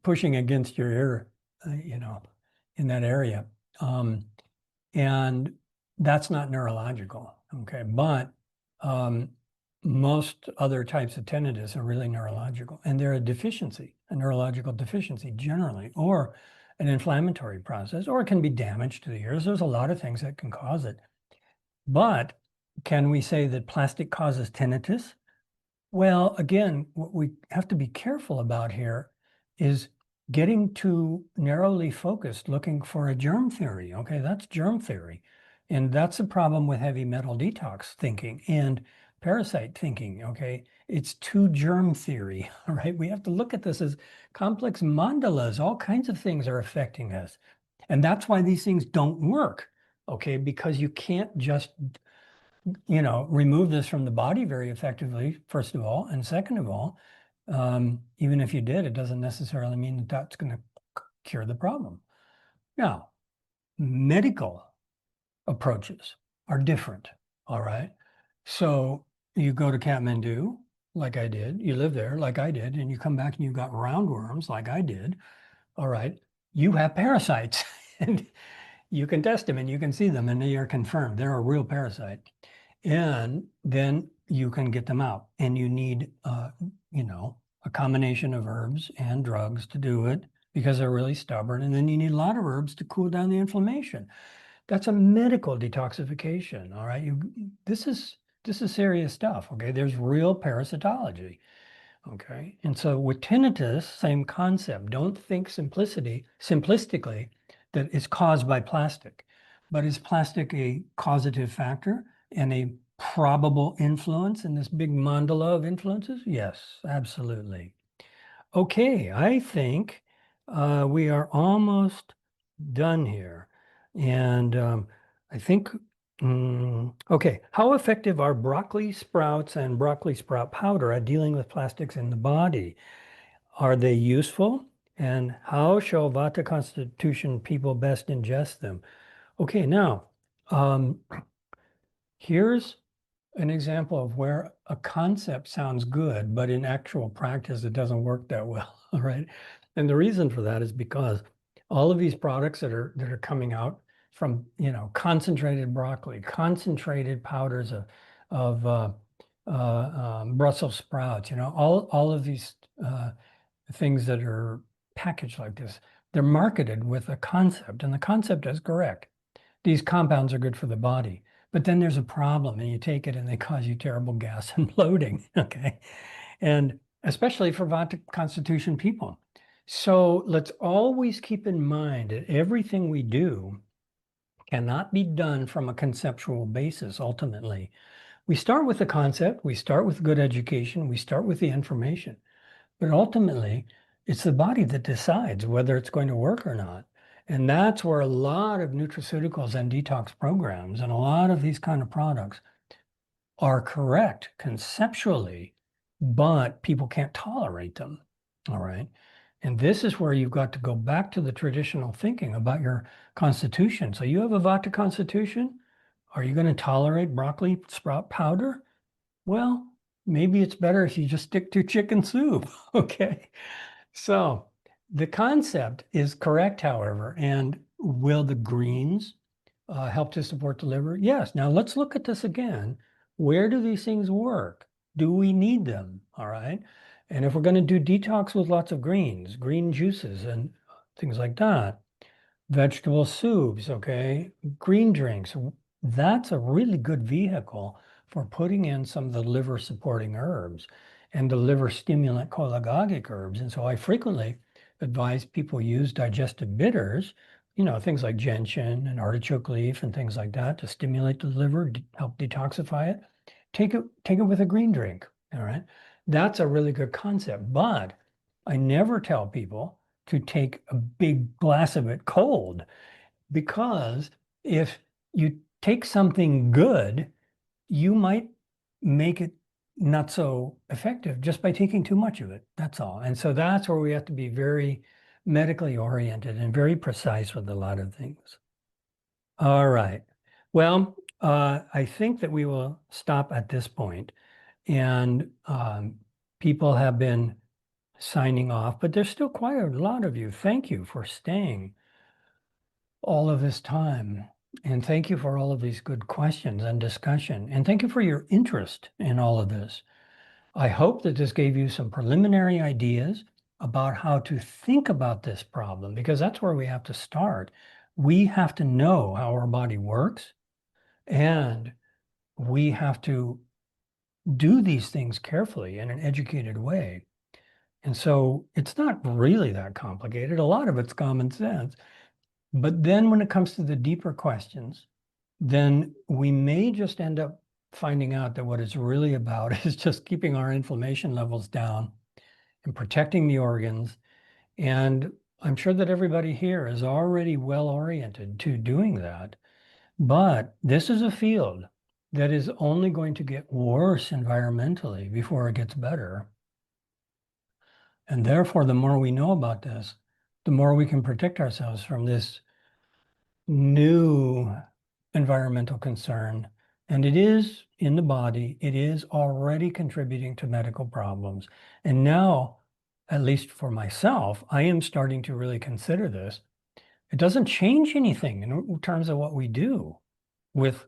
pushing against your ear, in that area. And that's not neurological, okay? But most other types of tinnitus are really neurological, and they're a neurological deficiency generally, or an inflammatory process, or it can be damage to the ears. There's a lot of things that can cause it. But can we say that plastic causes tinnitus? Well, again, what we have to be careful about here is getting too narrowly focused, looking for a germ theory. Okay, that's germ theory. And that's a problem with heavy metal detox thinking and parasite thinking. Okay, it's too germ theory. All right, we have to look at this as complex mandalas. All kinds of things are affecting us. And that's why these things don't work. Okay, because you can't just remove this from the body very effectively, first of all. And second of all, even if you did, it doesn't necessarily mean that that's going to cure the problem. Now, medical approaches are different, all right? So you go to Kathmandu, like I did, you live there, like I did, and you come back and you've got roundworms, like I did, all right? You have parasites, and you can test them and you can see them, and they are confirmed. They're a real parasite. And then you can get them out. And you need, a combination of herbs and drugs to do it because they're really stubborn. And then you need a lot of herbs to cool down the inflammation. That's a medical detoxification. All right. This is serious stuff. Okay. There's real parasitology. Okay. And so with tinnitus, same concept. Don't think simplistically that it's caused by plastic, but is plastic a causative factor and a probable influence in this big mandala of influences? Yes, absolutely. Okay, I think we are almost done here. And I think, okay, how effective are broccoli sprouts and broccoli sprout powder at dealing with plastics in the body? Are they useful? And how shall Vata constitution people best ingest them? Okay, now, um, here's an example of where a concept sounds good, but in actual practice, it doesn't work that well, all right? And the reason for that is because all of these products that are coming out from, concentrated broccoli, concentrated powders of Brussels sprouts, all of these things that are packaged like this, they're marketed with a concept, and the concept is correct. These compounds are good for the body. But then there's a problem, and you take it and they cause you terrible gas and bloating, okay? And especially for Vata constitution people. So let's always keep in mind that everything we do cannot be done from a conceptual basis ultimately. We start with the concept, we start with good education, we start with the information. But ultimately, it's the body that decides whether it's going to work or not. And that's where a lot of nutraceuticals and detox programs and a lot of these kind of products are correct conceptually, but people can't tolerate them. All right. And this is where you've got to go back to the traditional thinking about your constitution. So you have a Vata constitution. Are you going to tolerate broccoli sprout powder? Well, maybe it's better if you just stick to chicken soup. Okay. So the concept is correct, however, and will the greens help to support the liver? Yes. Now let's look at this again. Where do these things work? Do we need them? All right. And if we're going to do detox with lots of greens, green juices and things like that, vegetable soups, okay, green drinks, that's a really good vehicle for putting in some of the liver supporting herbs and the liver stimulant cholagogic herbs. And so I frequently advise people use digestive bitters, things like gentian and artichoke leaf and things like that to stimulate the liver, help detoxify it. Take it with a green drink. All right. That's a really good concept. But I never tell people to take a big glass of it cold, because if you take something good, you might make it not so effective just by taking too much of it. That's all. And so that's where we have to be very medically oriented and very precise with a lot of things. All right. Well, I think that we will stop at this point. And people have been signing off, but there's still quite a lot of you. Thank you for staying all of this time. And thank you for all of these good questions and discussion. And thank you for your interest in all of this. I hope that this gave you some preliminary ideas about how to think about this problem, because that's where we have to start. We have to know how our body works, and we have to do these things carefully in an educated way. And so it's not really that complicated. A lot of it's common sense. But then when it comes to the deeper questions, then we may just end up finding out that what it's really about is just keeping our inflammation levels down and protecting the organs. And I'm sure that everybody here is already well oriented to doing that. But this is a field that is only going to get worse environmentally before it gets better. And therefore, the more we know about this, the more we can protect ourselves from this new environmental concern. And it is in the body, it is already contributing to medical problems. And now, at least for myself, I am starting to really consider this. It doesn't change anything in terms of what we do with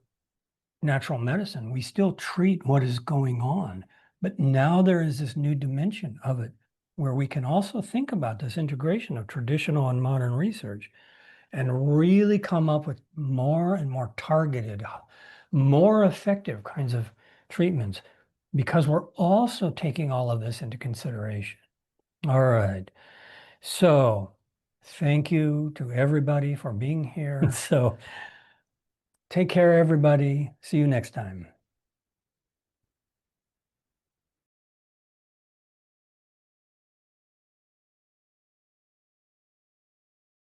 natural medicine. We still treat what is going on, but now there is this new dimension of it where we can also think about this integration of traditional and modern research and really come up with more and more targeted, more effective kinds of treatments because we're also taking all of this into consideration. All right. So thank you to everybody for being here. So take care, everybody. See you next time.